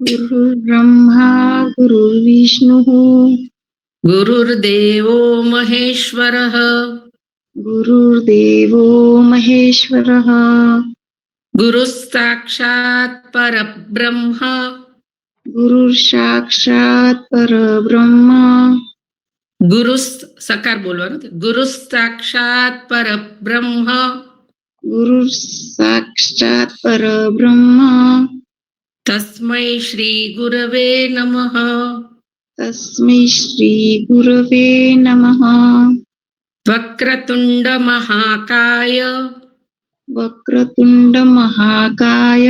गुरुर्ब्रह्मा गुरुर्विष्णुः गुरुर्देवो महेश्वरः गुरुर्देवो महेश्वरः गुरुः साक्षात् परब्रह्म गुरुर्साक्षात् परब्रह्म गुरु सकार बोलવાનું गुरु साक्षात् परब्रह्म गुरुर्साक्षात् परब्रह्म तस्मै श्री गुरवे नमः तस्मै श्री गुरवे नमः वक्रतुंड महाकाय वक्रतुंड महाकाय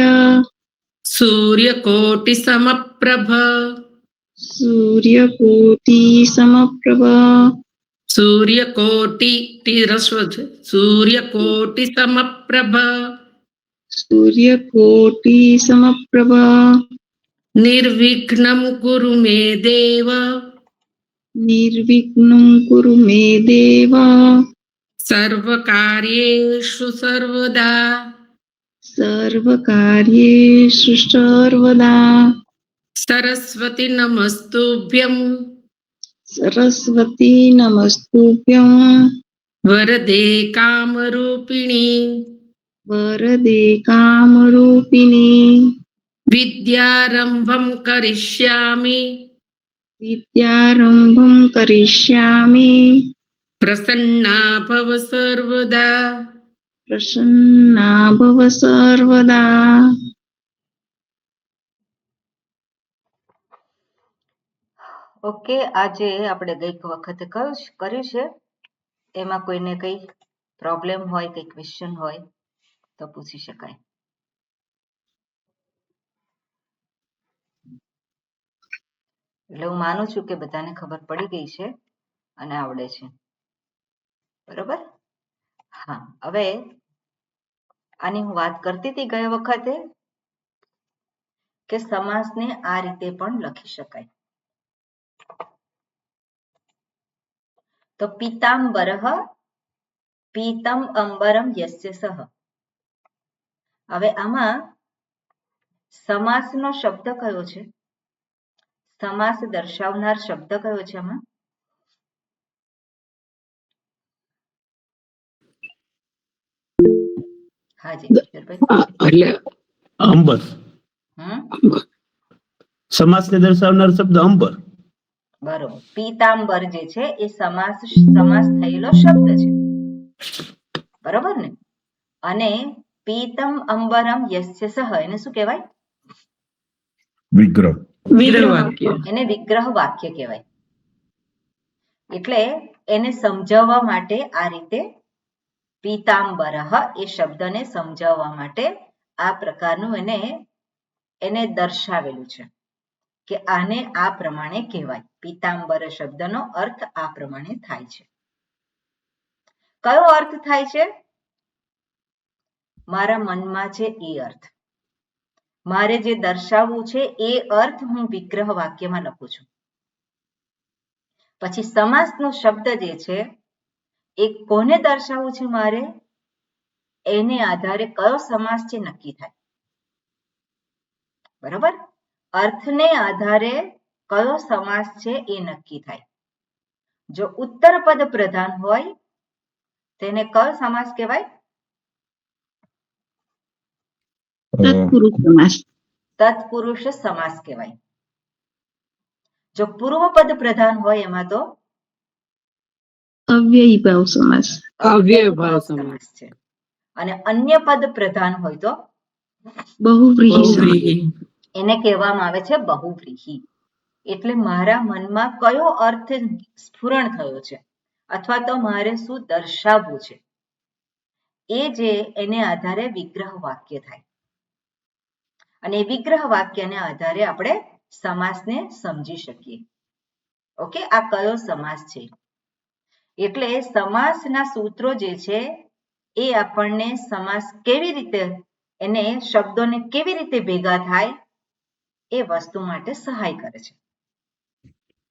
सूर्यकोटि समप्रभ सूर्यकोटि समप्रभ सूर्यकोटि सूर्यकोटि समप्रभ सूर्यकोटि समप्रभ निर्विघ्नं कुरु मे देव निर्विघ्नं कुरु मे देव सर्वकार्येषु सर्वदा सर्वकार्येषु सर्वदा सरस्वती नमस्तुभ्यं सरस्वती नमस्तुभ्यं वरदे कामरूपिणी वरदे कामरूपिणी विद्यारम्भं करिष्यामि विद्यारम्भं करिष्यामि प्रसन्ना भव सर्वदा प्रसन्ना भव सर्वदा। ઓકે, આજે આપણે ગઈક વખતે કર્યું છે, એમાં કોઈને કઈ પ્રોબ્લેમ હોય, કઈ ક્વેશ્ચન હોય તો પૂછી શકાય. એટલે હું માનું છું કે બધાને ખબર પડી ગઈ છે અને આવડે છે, બરોબર? હા, હવે આની હું વાત કરતી હતી ગયા વખતે કે સમાસને આ રીતે પણ લખી શકાય. તો પીતાંબરઃ પીતમ અંબરમ યસ્ય સહ. હવે આમાં સમાસનો શબ્દ કયો છે? સમાસ દર્શાવનાર શબ્દ કયો છે આમાં? હાજી એટલે અંબર. સમાસને દર્શાવનાર શબ્દ અંબર. બરોબર. પીતાંબર જે છે એ સમાસ થયેલો શબ્દ છે, બરોબર ને? અને પીતમ અંબરમ યસ્ય સહ એને શું કહેવાય? વિગ્રહ. એને વિગ્રહ વાક્ય કહેવાય. એટલે એને સમજાવવા માટે આ રીતે પીતાંબરઃ એ શબ્દને સમજાવવા માટે આ પ્રકારનું એને દર્શાવેલું છે કે આને આ પ્રમાણે કહેવાય. પીતાંબર શબ્દનો અર્થ આ પ્રમાણે થાય છે. કયો અર્થ થાય છે? મારા મનમાં છે એ અર્થ, મારે જે દર્શાવવું છે એ અર્થ હું વિગ્રહ વાક્યમાં લખું છું. પછી સમાસનો શબ્દ જે છે એ કોને દર્શાવવું છે મારે, એને આધારે કયો સમાસ છે નક્કી થાય, બરાબર? અર્થને આધારે કયો સમાસ છે એ નક્કી થાય. જો ઉત્તર પદ પ્રધાન હોય તેને કયો સમાસ કહેવાય? તત્પુરુષ સમાસ. તત્પુરુષ સમાસ કહેવાય. જો પૂર્વ પદ પ્રધાન હોય એમાં તો અવ્યયી ભાવ સમાસ. અવ્યય ભાવ સમાસ છે. અને અન્ય પદ પ્રધાન હોય તો બહુવ્રીહી. એને કહેવામાં આવે છે બહુવ્રીહી. એટલે મારા મનમાં કયો અર્થ સ્ફુરણ થયો છે અથવા તો મારે શું દર્શાવવું છે એ જે એને આધારે વિગ્રહ વાક્ય થાય. અને વિગ્રહ વાક્યને આધારે આપણે સમાસને સમજી શકીએ. ઓકે, આ કયો સમાસ છે? એટલે સમાસના સૂત્રો જે છે એ આપણને સમાસ કેવી રીતે, એને શબ્દોને કેવી રીતે ભેગા થાય એ વસ્તુ માટે સહાય કરે છે,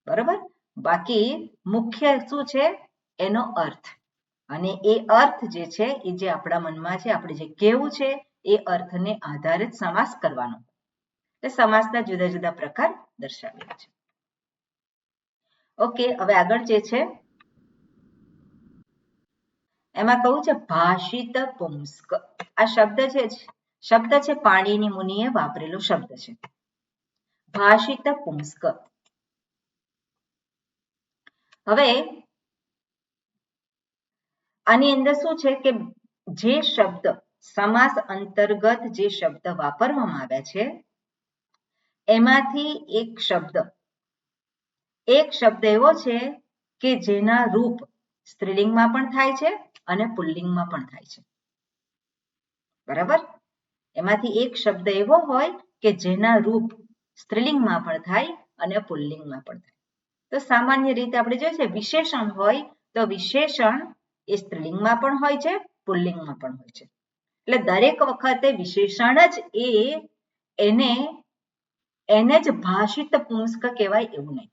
બરાબર? બાકી મુખ્ય શું છે? એનો અર્થ. અને એ અર્થ જે છે એ જે આપણા મનમાં છે, આપણે જે કહેવું છે એ અર્થને આધારે સમાસ કરવાનો. તે સમાસના જુદા જુદા પ્રકાર દર્શાવ્યા છે. ઓકે, હવે આગળ જે છે એમાં કહું છે ભાષિત પુંસ્ક. આ શબ્દ છે પાણિની મુનિએ વાપરેલો શબ્દ છે. ભાષિત પુંસ્ક. હવે આની અંદર શું છે કે જે શબ્દ સમાસ અંતર્ગત જે શબ્દ વાપરવામાં આવ્યા છે એમાંથી એક શબ્દ એવો છે કે જેના રૂપ સ્ત્રીલિંગમાં પણ થાય છે અને પુલ્લિંગમાં પણ થાય છે. બરાબર? એમાંથી એક શબ્દ એવો હોય કે જેના રૂપ સ્ત્રીલિંગમાં પણ થાય અને પુલ્લિંગમાં પણ થાય. તો સામાન્ય રીતે આપણે જોઈએ છે વિશેષણ હોય તો વિશેષણ એ સ્ત્રીલિંગમાં પણ હોય છે, પુલ્લિંગમાં પણ હોય છે. એટલે દરેક વખતે વિશેષણ જ એને જ ભાષિત પુંસ્ક કહેવાય એવું નહીં.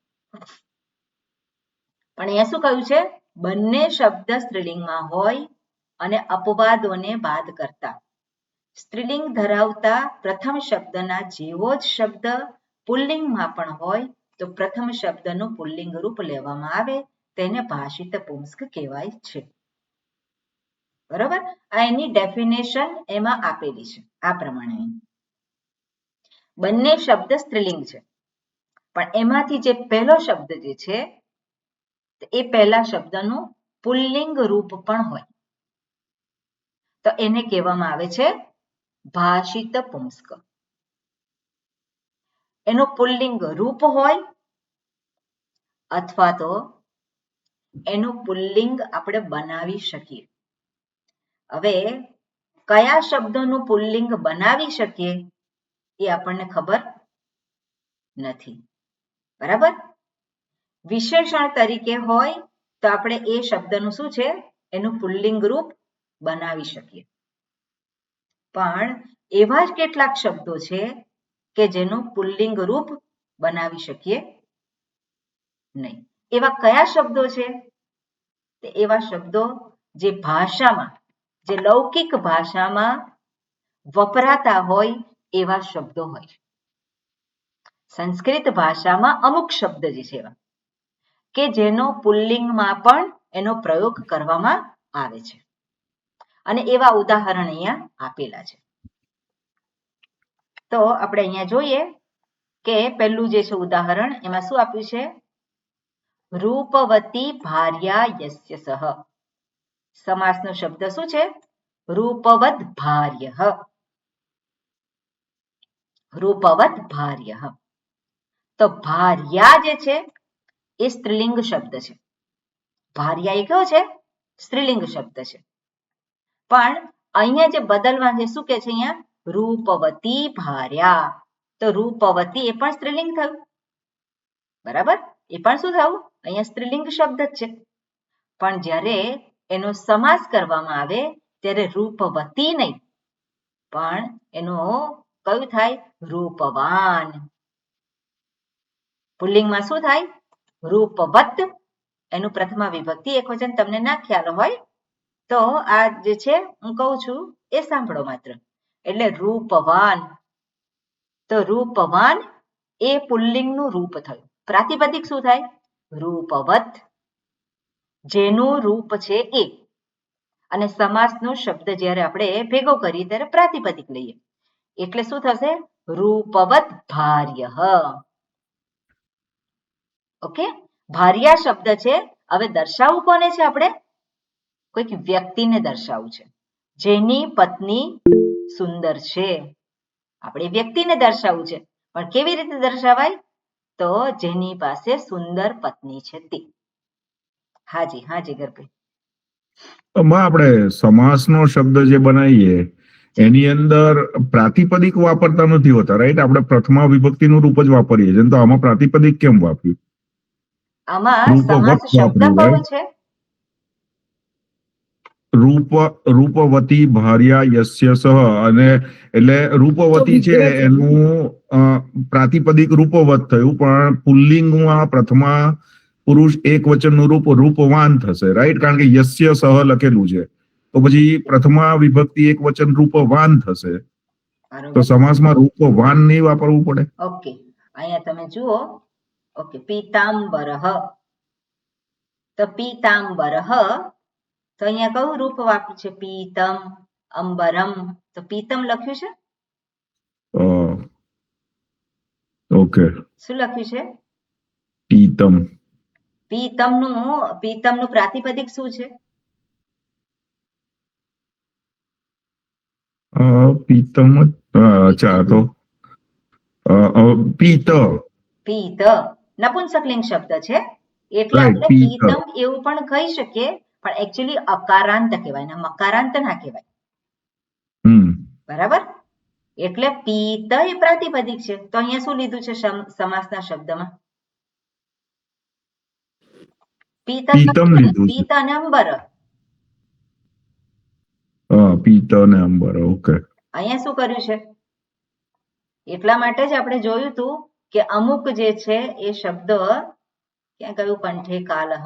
પણ અહીંયા શું કહ્યું છે? બંને શબ્દ સ્ત્રીલિંગમાં હોય અને અપવાદોને બાદ કરતા સ્ત્રીલિંગ ધરાવતા પ્રથમ શબ્દના જેવો જ શબ્દ પુલ્લિંગમાં પણ હોય તો પ્રથમ શબ્દનું પુલ્લિંગ રૂપ લેવામાં આવે તેને ભાષિત પુંસ્ક કહેવાય છે. બરોબર? આ એની ડેફિનેશન એમાં આપેલી છે આ પ્રમાણે. બંને શબ્દ સ્ત્રીલિંગ છે પણ એમાંથી જે પહેલો શબ્દ જે છે એ પહેલા શબ્દનું પુલ્લિંગ રૂપ પણ હોય તો એને કહેવામાં આવે છે ભાષિત પુંસ્ક. એનું પુલ્લિંગ રૂપ હોય અથવા તો એનું પુલ્લિંગ આપણે બનાવી શકીએ. હવે કયા શબ્દનું પુલ્લિંગ બનાવી શકીએ એ આપણને ખબર નથી. બરાબર? વિશેષણ તરીકે હોય તો આપણે એ શબ્દનું શું છે એનું પુલ્લિંગ રૂપ બનાવી શકીએ. પણ એવા જ કેટલાક શબ્દો છે કે જેનું પુલ્લિંગ રૂપ બનાવી શકીએ નહીં. એવા કયા શબ્દો છે? એવા શબ્દો જે ભાષામાં, જે લૌકિક ભાષામાં વપરાતા હોય એવા શબ્દો હોય. સંસ્કૃત ભાષામાં અમુક શબ્દ જે છે એવા કે જેનો પુલ્લિંગમાં પણ એનો પ્રયોગ કરવામાં આવે છે અને એવા ઉદાહરણ અહીંયા આપેલા છે. તો આપણે અહીંયા જોઈએ કે પહેલું જે છે ઉદાહરણ એમાં શું આપ્યું છે? રૂપવતી ભાર્યા યસ્ય સહ. સમાસનો શબ્દ શું છે? રૂપવત ભાર્ય. રૂપવત ભાર્ય. તો ભાર્યા જે છે એ સ્ત્રીલિંગ શબ્દ છે. ભાર્યા એ કયો છે? સ્ત્રીલિંગ શબ્દ છે. પણ અહીંયા જે બદલવા છે શું કે છે અહીંયા? રૂપવતી ભાર્યા. તો રૂપવતી એ પણ સ્ત્રીલિંગ થયું. બરાબર? એ પણ શું થયું? અહીંયા સ્ત્રીલિંગ શબ્દ જ છે. પણ જ્યારે એનો સમાસ કરવામાં આવે ત્યારે રૂપવતી નહીં પણ એનો કયું થાય? રૂપવાન. પુલ્લિંગમાં શું થાય? રૂપવત. એનું પ્રથમા વિભક્તિ એકવચન તમને ના ખ્યાલ હોય તો આ જે છે હું કહું છું એ સાંભળો માત્ર. એટલે રૂપવાન. તો રૂપવાન એ પુલ્લિંગનું રૂપ થયું. પ્રાતિપદિક શું થાય? રૂપવત. જેનું રૂપ છે એ. અને સમાસનો શબ્દ જ્યારે આપણે ભેગો કરીએ ત્યારે પ્રાતિપદિક લઈએ એટલે શું થશે? રૂપવત ભાર્ય. ઓકે? ભાર્યા શબ્દ છે. હવે દર્શાવવું કોને છે? આપણે કોઈક વ્યક્તિને દર્શાવવું છે જેની પત્ની સુંદર છે. આપણે વ્યક્તિને દર્શાવવું છે પણ કેવી રીતે દર્શાવાય? તો જેની પાસે સુંદર પત્ની છે તે. હાજી ગરભાઈ. આપણે સમાસનો શબ્દ જે બનાવીએ એની અંદર પ્રાતિપદિક વાપરતા નથી હોતા, રાઈટ? આપણે પ્રથમા વિભક્તિનું રૂપ જ વાપરીએ છીએ. તો આમાં પ્રાતિપદિક કેમ વાપર્યું? આમાં સમાસ શબ્દ કયો છે? રૂપવતી ભાર્યા યસ્ય સહ. અને એટલે રૂપવતી છે એનું પ્રાતિપદિક રૂપવત થયું પણ પુલ્લિંગમાં પ્રથમા પુરુષ એક વચનનું રૂપ રૂપવાન થશે, રાઈટ? કારણ કે યસ્ય સહ લખેલું છે તો પછી પ્રથમા વિભક્તિ એક વચન રૂપવાન થશે. તો બરોબર. સમાસમાં રૂપવાન નહીં વાપરવું પડે? ઓકે, અહીંયા તમે જુઓ. ઓકે, પીતાંબરઃ. તો પીતાંબરઃ, તો અહીંયા કયું રૂપ વાપર્યું છે? પીતમ, અંબરમ. તો પીતમ લખ્યું છે. ઓકે, શું લખ્યું છે? પીતમ. પીતમનું પ્રાતિપદિક શું છે? પીતમ અચ્છા, તો પીત. પીત નપુંસકલિંગ શબ્દ છે, એટલે Right, આપણે પીત. પીતમ એવું પણ કહી શકીએ, પણ એકચ્યુઅલી અકારાંત કહેવાય ને મકારાંત ના કહેવાય. બરાબર? એટલે પીત એ પ્રાતિપદિક છે. તો અહીંયા શું લીધું છે સમાસના શબ્દમાં? પીતમ લીધું છે. પીત અને અંબર. પીત અને અંબર. ઓકે, અહીંયા શું કર્યું છે? એટલા માટે જ આપણે જોયું હતું કે અમુક જે છે એ શબ્દ ક્યાં ગયું? કંઠે કાલહ.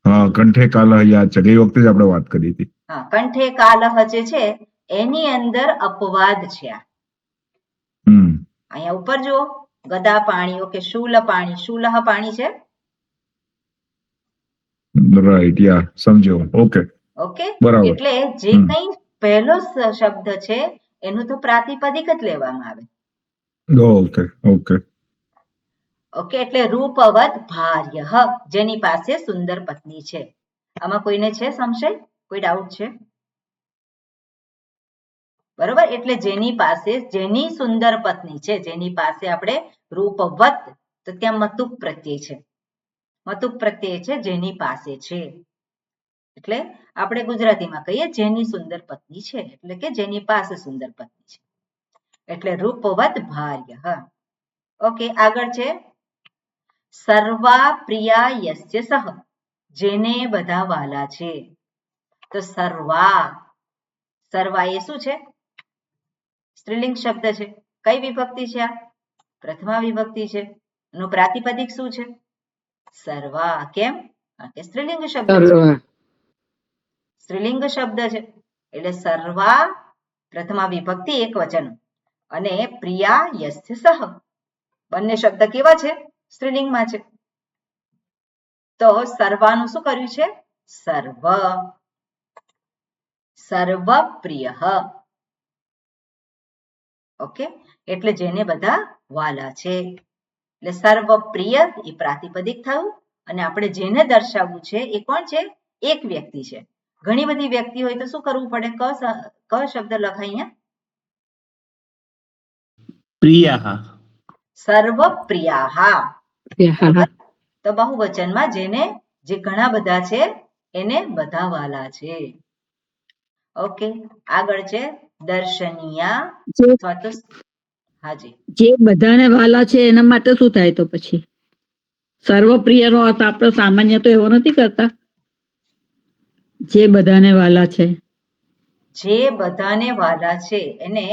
હા, કંઠે કાલહ યાદ છે, ગઈ વખતે જ આપણે વાત કરી હતી. હા, કંઠે કાલહ જે છે એની અંદર અપવાદ છે. અહીંયા ઉપર જુઓ, ગદા પાણી. ઓકે, શૂલ પાણી. શૂલહ પાણી છે. રાઈટ, યા, સમજ્યો. ઓકે, ઓકે, બરાબર. એટલે જે કઈ પહેલો શબ્દ છે એનું તો પ્રાતિપદિક જ લેવામાં આવે. Okay, okay. ઓકે, એટલે રૂપવત ભાર્યઃ, જેની પાસે સુંદર પત્ની છે. આમાં કોઈને છે સંશય? કોઈ ડાઉટ છે? બરોબર, એટલે જેની સુંદર પત્ની છે, જેની પાસે આપણે રૂપવત, તો ત્યાં મતુક પ્રત્યય છે. મતુક પ્રત્યય છે જેની પાસે છે, એટલે આપણે ગુજરાતીમાં કહીએ જેની સુંદર પત્ની છે, એટલે કે જેની પાસે સુંદર પત્ની છે, એટલે રૂપવત ભાર્યઃ. ઓકે, આગળ છે સર્વા પ્રિયા યસ્ય સહ, જેને બધા વાલા છે. તો સર્વા એ શું છે? સ્ત્રીલિંગ શબ્દ છે. કઈ વિભક્તિ છે આ? પ્રથમા વિભક્તિ છે. એનું પ્રાતિપદિક શું છે? સર્વા. કેમ? કારણ કે સ્ત્રીલિંગ શબ્દ છે. સ્ત્રીલિંગ શબ્દ છે એટલે સર્વા પ્રથમા વિભક્તિ એક વચન, અને પ્રિયા યસ્ય સહ, બંને શબ્દ કેવા છે? સ્ત્રીલિંગમાં છે. તો સર્વાનું શું કર્યું છે? સર્વપ્રિયઃ. ઓકે, એટલે જેને બધા વાલા છે, એટલે સર્વપ્રિય એ પ્રાતિપદિક થયું, અને આપણે જેને દર્શાવવું છે એ કોણ છે? એક વ્યક્તિ છે. ઘણી બધી વ્યક્તિ હોય તો શું કરવું પડે? ક શબ્દ લખાય અહીંયા? પ્રિયા. સર્વપ્રિયાઃ. તો બહુવચનમાં જે ઘણા બધા છે એને બધા વાલા છે. ઓકે, આગળ છે દર્શનીયા. હાજી, જે બધાને વાલા છે એના માટે શું થાય? તો પછી સર્વપ્રિય નો અર્થ આપણે સામાન્ય તો એવો નથી કરતા. જે બધાને વાલા છે, જે બધાને વાલા છે એને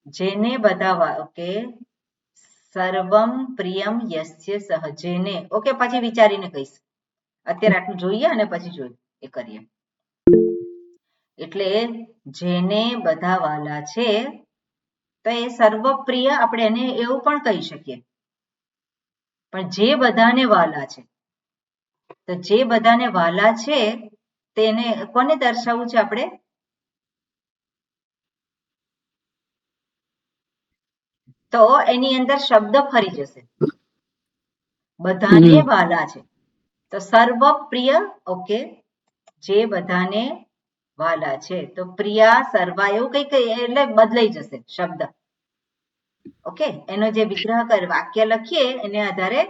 જેને બધા. ઓકે, સર્વમ પ્રિયમ યસ્ય સહ, જેને. ઓકે, પછી વિચારીને કહીશ, અત્યારે આટલું જોઈએ અને પછી જોઈએ એ કરીએ. એટલે જેને બધા વાલા છે તો એ સર્વપ્રિય, આપણે એને એવું પણ કહી શકીએ. પણ જે બધાને વાલા છે, તો જે બધાને વાલા છે તેને કોને દર્શાવવું છે આપણે? તો એની અંદર શબ્દ ફરી જશે. બધાને વાલા છે તો સર્વપ્રિય. ઓકે, જે બધાને વાલા છે તો પ્રિયા, સર્વા એવું કઈક એટલે બદલાઈ જશે શબ્દ. ઓકે, એનો જે વિગ્રહ વાક્ય લખીએ એને આધારે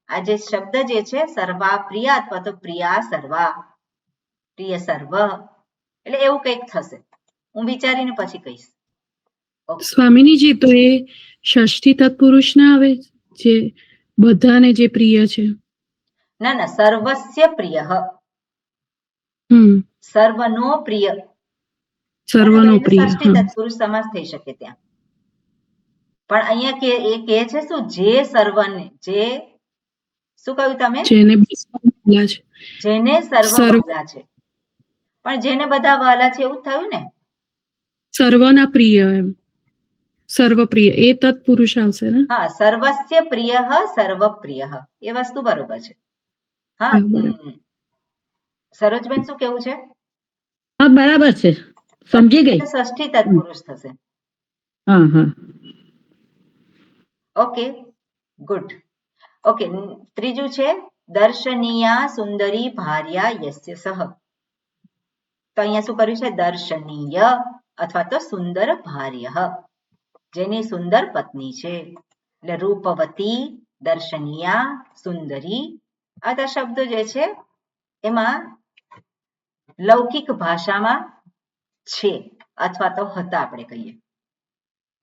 આ જે શબ્દ જે છે સર્વા પ્રિયા અથવા તો પ્રિયા સર્વા, પ્રિય સર્વ, એટલે એવું કંઈક થશે. હું વિચારીને પછી કહીશ. સ્વામિનીજી, તો એ ષષ્ઠી તત્પુરુષ ના આવે જે બધાને જે પ્રિય છે? ના, સર્વસ્ય પ્રિય. સર્વનો પ્રિય. સર્વનો પ્રિય. ષષ્ઠી તત્પુરુષ સમાસ થઈ શકે ત્યાં. પણ અહીંયા એ કહે છે શું? જે સર્વને, જે શું કહ્યું તમે? જેને સર્વ જેને સર્વ વાલા છે. પણ જેને બધા વાલા છે એવું જ થયું ને. સર્વના પ્રિય એમ સર્વપ્રિય એ તત્પુરુષ આવશે ને. હા, સર્વસ્ય પ્રિય સર્વપ્રિય એ વસ્તુ બરોબર છે. હા, સરોજબેન શું કેવું છે? હા બરાબર છે, સમજી ગઈ. એટલે ષષ્ઠી તત્પુરુષ થશે. હા હા. Okay, good. ઓકે, ત્રીજું છે દર્શનીયા સુંદરી ભાર્યા યસ્ય સહ. તો અહીંયા શું કર્યું છે? દર્શનીય અથવા તો સુંદર ભાર્ય, જેની સુંદર પત્ની છે. એટલે રૂપવતી, દર્શનીયા, સુંદરી આ બધા શબ્દો જે છે એમાં લૌકિક ભાષામાં છે અથવા તો હતા આપણે કહીએ,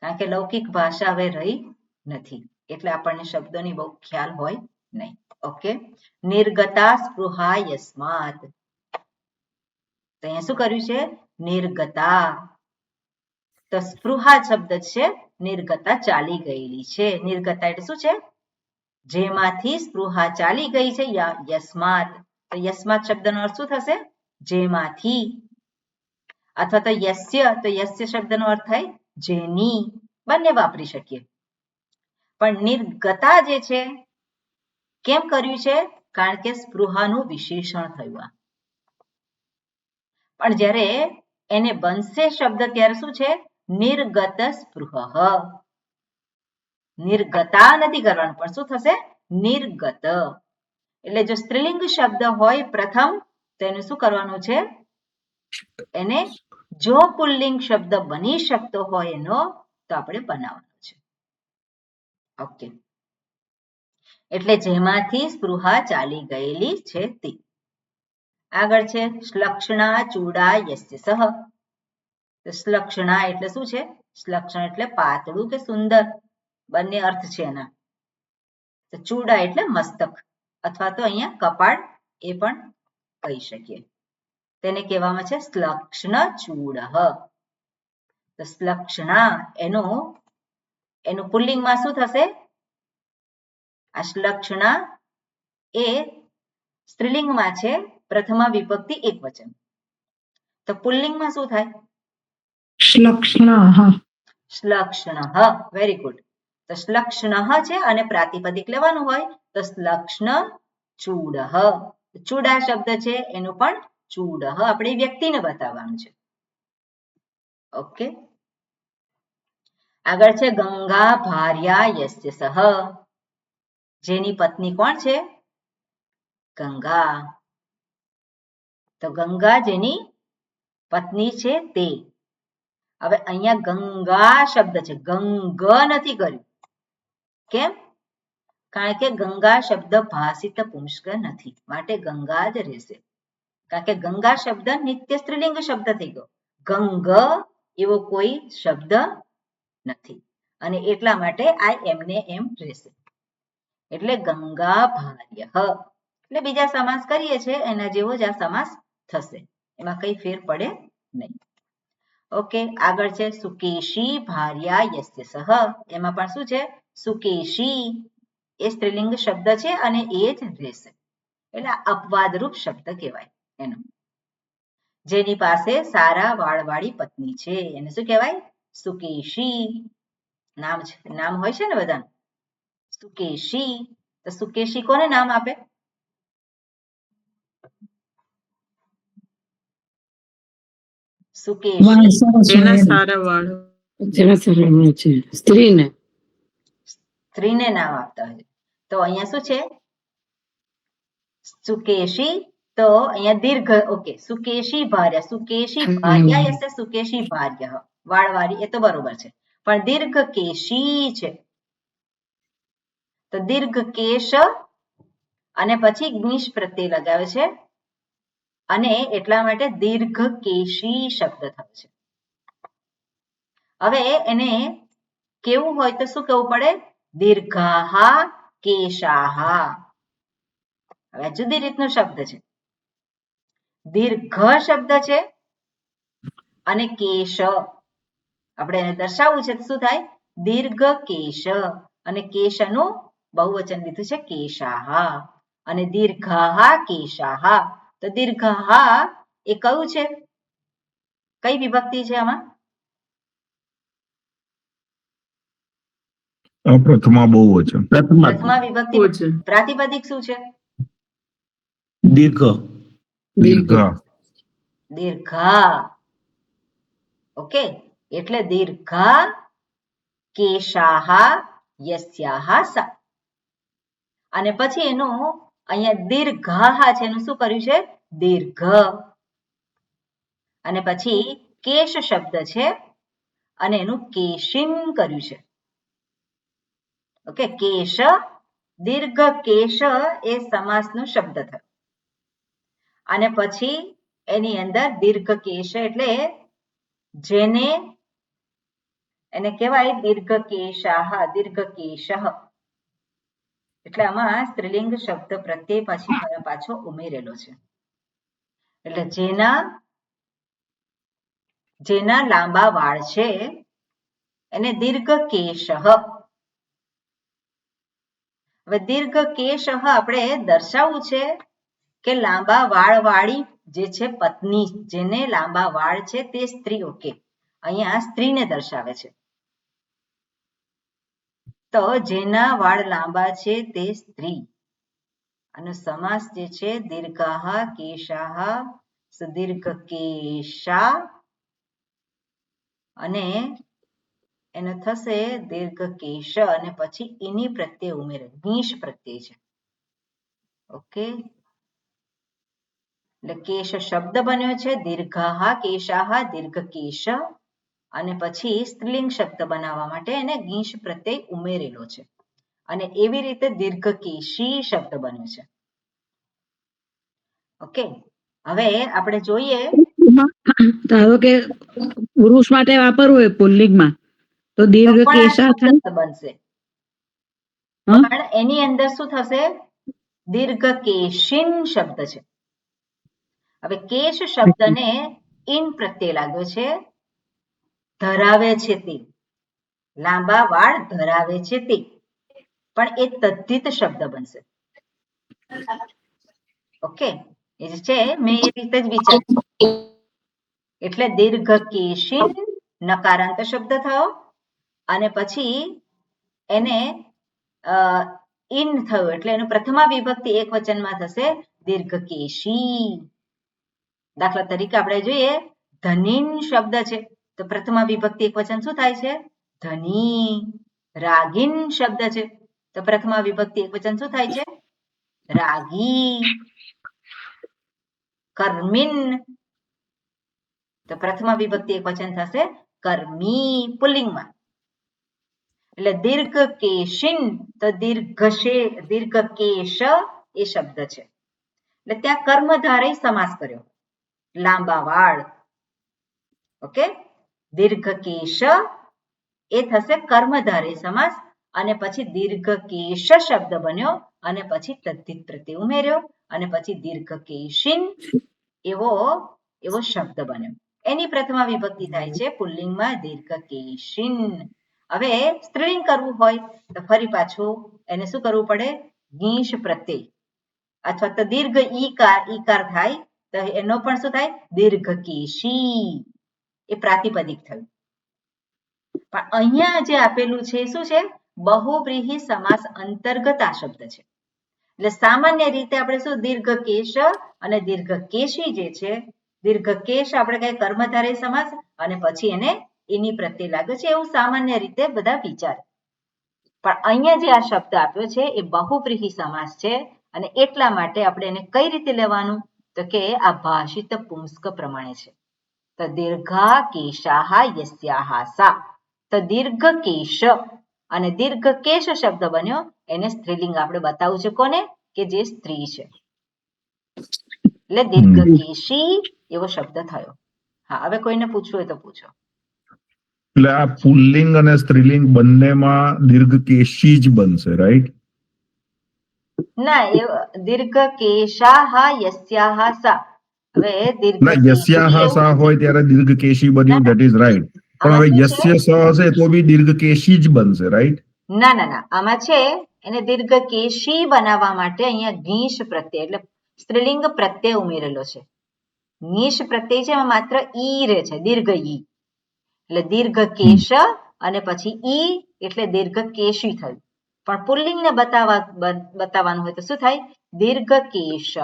કારણ કે લૌકિક ભાષા હવે રહી નથી એટલે આપણને શબ્દોની બહુ ખ્યાલ હોય નહીં. ઓકે, નિર્ગતા સ્પૃહા યસ્માત. તો અહીંયા શું કર્યું છે? નિર્ગતા. તો સ્પૃહા શબ્દ છે, નિર્ગતા ચાલી ગયેલી છે. નિર્ગતા એટલે શું છે? જેમાંથી સ્પૃહા ચાલી ગઈ છે. યસ્માત, તો યસ્માત શબ્દનો અર્થ શું થશે? જેમાંથી. અથવા તો યસ્ય, તો યસ્ય શબ્દનો અર્થ થાય જેની. બંને વાપરી શકીએ. પણ નિર્ગતા જે છે કેમ કર્યું છે? કારણ કે સ્પૃહાનું વિશેષણ થયું. પણ જ્યારે એને બનશે શબ્દ ત્યારે શું છે? નિર્ગત સ્પૃહ. નિર્ગતા નથી કરવાનું, પણ શું થશે? નિર્ગત. એટલે જો સ્ત્રીલિંગ શબ્દ હોય પ્રથમ તો એને શું કરવાનું છે? એને જો પુલ્લિંગ શબ્દ બની શકતો હોય એનો તો આપણે બનાવવાનો છે. ઓકે, એટલે જેમાંથી સ્પૃહા ચાલી ગયેલી છે તે. આગળ છે શ્લક્ષણા ચૂડા યસ્ય સહ. શ્લક્ષણા એટલે શું છે? શ્લક્ષણ એટલે પાતળું કે સુંદર, બંને અર્થ છે એના. ચૂડા એટલે મસ્તક અથવા તો અહીંયા કપાળ એ પણ કહી શકીએ. તેને કહેવામાં છે શ્લક્ષણ ચૂડ. તો શ્લક્ષણા એનું પુલ્લિંગમાં શું થશે? આ શ્લક્ષણા એ સ્ત્રીલિંગમાં છે, પ્રથમા વિભક્તિ એક વચન. તો પુલ્લિંગમાં શું થાય? શ્લક્ષણઃ. શ્લક્ષણઃ. Very good. તો શ્લક્ષણઃ છે અને પ્રાતિપદિક લેવાનું હોય તો શ્લક્ષણ ચૂડઃ. ચૂડા શબ્દ છે એનું પણ ચૂડઃ આપણે વ્યક્તિને બતાવવાનું છે. ઓકે, આગળ છે ગંગા ભાર્યા યસ્ય સહ. જેની પત્ની કોણ છે? ગંગા. તો ગંગા જેની પત્ની છે તે. હવે અહીંયા ગંગા શબ્દ છે, ગંગ નથી કર્યું. કેમ? કારણ કે ગંગા શબ્દ ભાષિત પુંસ્ક નથી, માટે ગંગા જ રહેશે. કારણ કે ગંગા શબ્દ નિત્ય સ્ત્રીલિંગ શબ્દ થઈ ગયો, ગંગ એવો કોઈ શબ્દ નથી અને એટલા માટે આ એમને એમ રહેશે. એટલે ગંગા ભાર્ય. એટલે બીજા સમાસ કરીએ છીએ એના જેવો જ આ સમાસ થશે, એમાં કઈ ફેર પડે નહીં. ઓકે, આગળ છે સુકેશી ભાર્યા યસ્ય સહ. એમાં પણ શું છે? સુકેશી એ સ્ત્રીલિંગ શબ્દ છે અને એ જ રહેશે. એટલે અપવાદરૂપ શબ્દ કહેવાય એનો. જેની પાસે સારા વાળવાળી પત્ની છે એને શું કહેવાય? સુકેશી. નામ હોય છે ને બધા. સુકેશી. તો સુકેશી કોને નામ આપે? જેના સારા વાળ છે સ્ત્રીને નામ આપતા હોય. તો અહીંયા શું છે? સુકેશી. તો અહીંયા દીર્ઘ. ઓકે, સુકેશી ભાર્ય. સુકેશી ભાર્યા એટલે સુકેશી ભાર્ય, વાળવાળી એ તો બરોબર છે, પણ દીર્ઘ કેશી છે. તો દીર્ઘ કેશ અને પછી જ્ઞિશ પ્રત્યય લગાવે છે અને એટલા માટે દીર્ઘ કેશી શબ્દ થયો છે. હવે એને કેવું હોય તો શું કહેવું પડે? દીર્ઘાહા કેશાહા. હવે જુદી રીતનો શબ્દ છે. દીર્ઘ શબ્દ છે અને કેશ આપણે એને દર્શાવવું છે તો શું થાય? દીર્ઘ કેશ. અને કેશનું બહુવચન લીધું છે કેશાહા અને દીર્ઘાહા કેશાહા. તો દીર્ઘાહા એ કયું છે? કઈ વિભક્તિ છે આમાં? પ્રથમા બહુવચન. પ્રથમા વિભક્તિ. બહુવચન. પ્રાતિપદિક શું છે? દીર્ઘ. દીર્ઘા. દીર્ઘા. ઓકે, એટલે દીર્ઘા કેશાહા યસ્યાહા સા. અને પછી એનું અહીંયા દીર્ઘાહા છે એનું શું કર્યું છે? દીર્ઘ. અને પછી કેશ શબ્દ છે અને એનું કેશિન કર્યું છે. ઓકે, કેશ દીર્ઘ કેશ એ સમાસનો શબ્દ થયો. અને પછી એની અંદર દીર્ઘ કેશ એટલે જેને એને કહેવાય દીર્ઘ કેશાહ, દીર્ઘ કેશઃ. એટલે આમાં સ્ત્રીલિંગ શબ્દ પ્રત્યય પછી પાછો ઉમેરેલો છે. એટલે જેના લાંબા વાળ છે એને દીર્ઘ કેશઃ. હવે દીર્ઘ કેશઃ આપણે દર્શાવવું છે કે લાંબા વાળ વાળી જે છે પત્ની, જેને લાંબા વાળ છે તે સ્ત્રી. ઓકે, અહીંયા સ્ત્રીને દર્શાવે છે. તો જેના વાળ લાંબા છે તે સ્ત્રી. અને સમાસ જે છે દીર્ઘાહ કેશાહ સુદીર્ઘ કેશા અને એનો થશે દીર્ઘ કેશ અને પછી એની પ્રત્યય ઉમેરે નીશ પ્રત્યય છે. ઓકે, એટલે કેશ શબ્દ બન્યો છે દીર્ઘાહ કેશાહ દીર્ઘ કેશ અને પછી સ્ત્રીલિંગ શબ્દ બનાવવા માટે એને ગીશ પ્રત્યય ઉમેરેલો છે અને એવી રીતે દીર્ઘ કેશી શબ્દ બન્યો છે. ઓકે, હવે આપણે જોઈએ ધારો કે પુરુષ માટે વાપરવું હોય પુલ્લિંગમાં તો દીર્ઘ કેશા થાય બનશે. હા? પણ એની અંદર શું થશે? દીર્ઘ કેશિન શબ્દ છે. હવે કેશ શબ્દને ઇન પ્રત્યય લાગ્યો છે, ધરાવે છે તે, લાંબા વાળ ધરાવે છે તે, પણ એ તદ્ધિત શબ્દ બનશે. ઓકે, એ છે મેં એ રીતે જ વિચાર્યું. એટલે દીર્ઘ કેશિન નકારાંત શબ્દ થયો અને પછી એને ઇન થયું એટલે એનું પ્રથમા વિભક્તિ એક વચનમાં થશે દીર્ઘ કેશી. દાખલા તરીકે આપણે જોઈએ ધનીન શબ્દ છે તો પ્રથમા વિભક્તિ એક વચન શું થાય છે? ધની. રાગીન શબ્દ છે તો પ્રથમા વિભક્તિ એક વચન શું થાય છે? રાગી. કર્મિન તો પ્રથમા વિભક્તિ એક વચન થશે કર્મી પુલ્લિંગમાં. એટલે દીર્ઘ કેશિન તો દીર્ઘ કેશ એ શબ્દ છે. એટલે ત્યાં કર્મધારય સમાસ કર્યો, લાંબા વાળ. ઓકે, દીર્ઘ કેશ એ થશે કર્મધારય સમાસ અને પછી દીર્ઘ કેશ શબ્દ બન્યો અને પછી તદ્ધિત પ્રત્યય ઉમેર્યો અને પછી દીર્ઘ કેશિન એવો શબ્દ બન્યો. એની પ્રથમા વિભક્તિ થાય છે પુલ્લિંગમાં દીર્ઘ કેશિન. હવે સ્ત્રીલિંગ કરવું હોય તો ફરી પાછું એને શું કરવું પડે? ગીશ પ્રત્યય અથવા તો દીર્ઘ ઈકાર થાય તો એનો પણ શું થાય? દીર્ઘ કેશી. એ પ્રાતિપદિક થયું. પણ અહીંયા જે આપેલું છે શું છે? બહુવ્રીહી સમાસ અંતર્ગત આ શબ્દ છે. એટલે સામાન્ય રીતે આપણે શું દીર્ઘ કેશ અને દીર્ઘ કેશી જે છે, દીર્ઘ કેશ આપણે કઈ કર્મધારય સમાસ અને પછી એને એની પ્રત્યય લાગે છે એવું સામાન્ય રીતે બધા વિચારે. પણ અહીંયા જે આ શબ્દ આપ્યો છે એ બહુવ્રીહી સમાસ છે અને એટલા માટે આપણે એને કઈ રીતે લેવાનું? તો કે આ ભાષિત પુંસ્ક પ્રમાણે છે. તો દીર્ઘા કેશાહ યસ્યાહ સા. તો દીર્ઘ કેશ અને દીર્ઘ કેશ શબ્દ બન્યો એને સ્ત્રીલિંગ આપણે બતાવવું છે કોને? કે જે સ્ત્રી છે. એટલે દીર્ઘ કેશી એવો શબ્દ થયો. હા, હવે કોઈને પૂછવું હોય તો પૂછો. એટલે આ પુલ્લિંગ અને સ્ત્રીલિંગ બંનેમાં દીર્ઘ કેશી જ બનશે, રાઈટ? ના, એ દીર્ઘ કેશાહ યસ્યાહ સા. હવે દીર્ઘ યસ્યાહ સા હોય ત્યારે દીર્ઘ કેશી બન્યું, ધેટ ઇઝ રાઈટ. પણ હવે યસ્ય સ હશે તો બી દીર્ઘ કેશી જ બનશે, રાઈટ? ના, આમાં છે એને દીર્ઘ કેશી બનાવવા માટે અહીંયા ગીશ પ્રત્યય એટલે સ્ત્રીલિંગ પ્રત્યય ઉમેરેલો છે. નિશ પ્રત્યય છે એમાં માત્ર ઈ રહે છે, દીર્ઘ ઈ, એટલે દીર્ઘ કેશ અને પછી ઈ એટલે દીર્ઘ કેશી થયું. પણ પુલ્લિંગને બતાવવાનું હોય તો શું થાય? દીર્ઘ કેશ.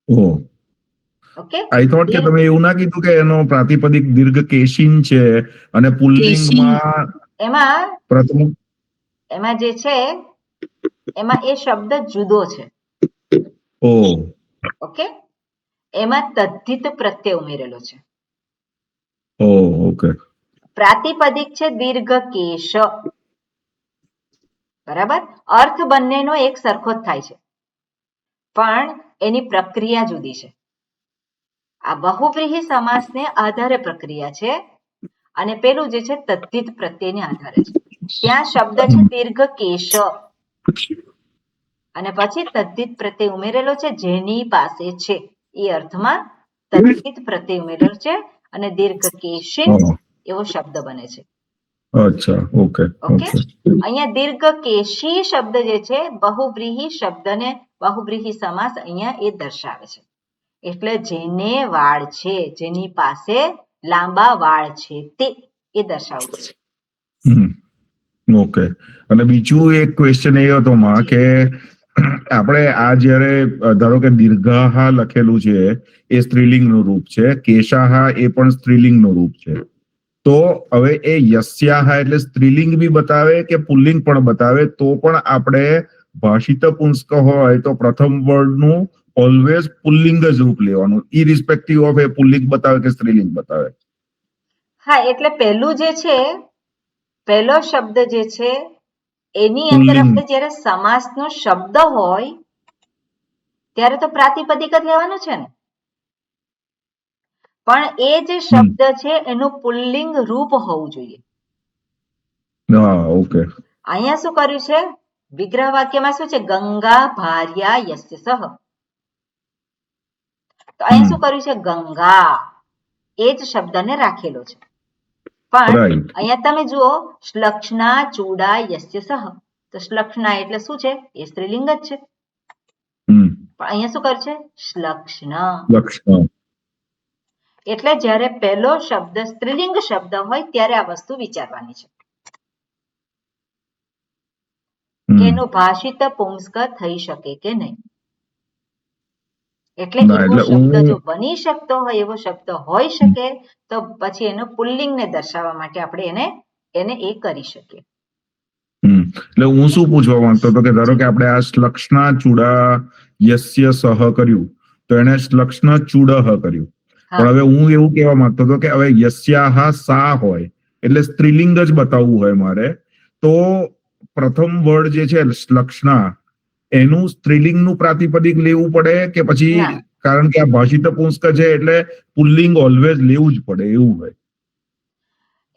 ઓહ, ઓકે, આઈ થોટ કે તમે એવું ના કીધું કે એનો પ્રાતિપદિક દીર્ઘ કેશીન છે અને પુલ્લિંગમાં એમાં પ્રથમ. એમાં જે છે એમાં એ શબ્દ જુદો છે. ઓહ, ઓકે, એમાં તદ્ધિત પ્રત્યય ઉમેરેલો છે. ઓહ, ઓકે. પ્રાતિપદિક છે દીર્ઘ કેશ, બરાબર. અર્થ બંનેનો એક સરખો જ થાય છે, પણ એની પ્રક્રિયા જુદી છે. આ બહુવ્રીહી સમાસને આધારે પ્રક્રિયા છે અને પેલું જે છે તદ્ધિત પ્રત્યયને આધારે છે. ત્યાં શબ્દ છે દીર્ઘ કેશ અને પછી તદ્ધિત પ્રત્યય ઉમેરેલો છે જેની પાસે છે, એ અર્થમાં તદ્ધિત પ્રત્યય ઉમેરેલો છે અને દીર્ઘ કેશિન એવો શબ્દ બને છે. અચ્છા, ઓકે. ઓકે, અહીંયા દીર્ઘ કેશી શબ્દ જે છે બહુવ્રીહી શબ્દને બહુવ્રીહી સમાસ અહીંયા એ દર્શાવે છે. એટલે જેને વાળ છે, જેની પાસે લાંબા વાળ છે તે એ દર્શાવતું છે. ઓકે. અને બીજું એક ક્વેશ્ચન એ હતો માં કે આપણે આ જયારે ધારો કે દીર્ઘાહા લખેલું છે એ સ્ત્રીલિંગનું રૂપ છે, કેશાહા એ પણ સ્ત્રીલિંગનું રૂપ છે. તો હવે એ યસ્યાહા એટલે સ્ત્રીલિંગ બી બતાવે કે પુલ્લિંગ પણ બતાવે, તો પણ આપણે ભાષિત પુંસ્ક હોય તો પ્રથમ વર્ડનું ઓલવેઝ પુલ્લિંગ જ રૂપ લેવાનું, ઇરિસ્પેક્ટિવ ઓફ એ પુલ્લિંગ બતાવે કે સ્ત્રીલિંગ બતાવે. હા, એટલે પહેલું જે છે, પહેલો શબ્દ જે છે એની અંદર આપણે જ્યારે સમાસનો શબ્દ હોય ત્યારે તો પ્રાતિપદિક જ લેવાનું છે ને, પણ એ જે શબ્દ છે એનું પુલ્લિંગ રૂપ હોવું જોઈએ. હા, ઓકે. અહીંયા શું કર્યું છે? વિગ્રહ વાક્યમાં શું છે? ગંગા ભાર્યા યસ્ય સહ. તો અહીંયા શું કર્યું છે? ગંગા એ જ શબ્દને રાખેલો છે. પણ અહીંયા તમે જુઓ શ્લક્ષણા ચૂડા યસ્ય સહ, તો શ્લક્ષણા એટલે શું છે? એ સ્ત્રીલિંગ જ છે. પણ અહીંયા શું કર્યું છે? શ્લક્ષણ. એટલે જ્યારે પહેલો શબ્દ સ્ત્રીલિંગ શબ્દ હોય ત્યારે આ વસ્તુ વિચારવાની છે કે એનું ભાષિત પુંસ્ક થઈ શકે કે નહીં. એટલે એવો શબ્દ જો બની શકતો હોય, એવો શબ્દ હોઈ શકે તો પછી એનો પુલ્લિંગને દર્શાવવા માટે આપણે એને એ કરી શકીએ. એટલે હું શું પૂછવા માંગતો હતો કે ધારો કે આપણે આ શ્લક્ષણા ચૂડા યસ્ય સહ કર્યું તો એને શ્લક્ષણ ચૂડહ કર્યું, પણ હવે હું એવું કહેવા માંગતો હતો કે હવે યસ્યાહા સા હોય એટલે સ્ત્રીલિંગ જ બતાવવું હોય મારે, તો પ્રથમ વર્ડ જે છે શ્લક્ષણા એનું સ્ત્રીલિંગનું પ્રાતિપદિક લેવું પડે કે પછી કારણ કે આ ભાષિત પુંસ્ક છે એટલે પુલ્લિંગ ઓલવેઝ લેવું જ પડે એવું હોય?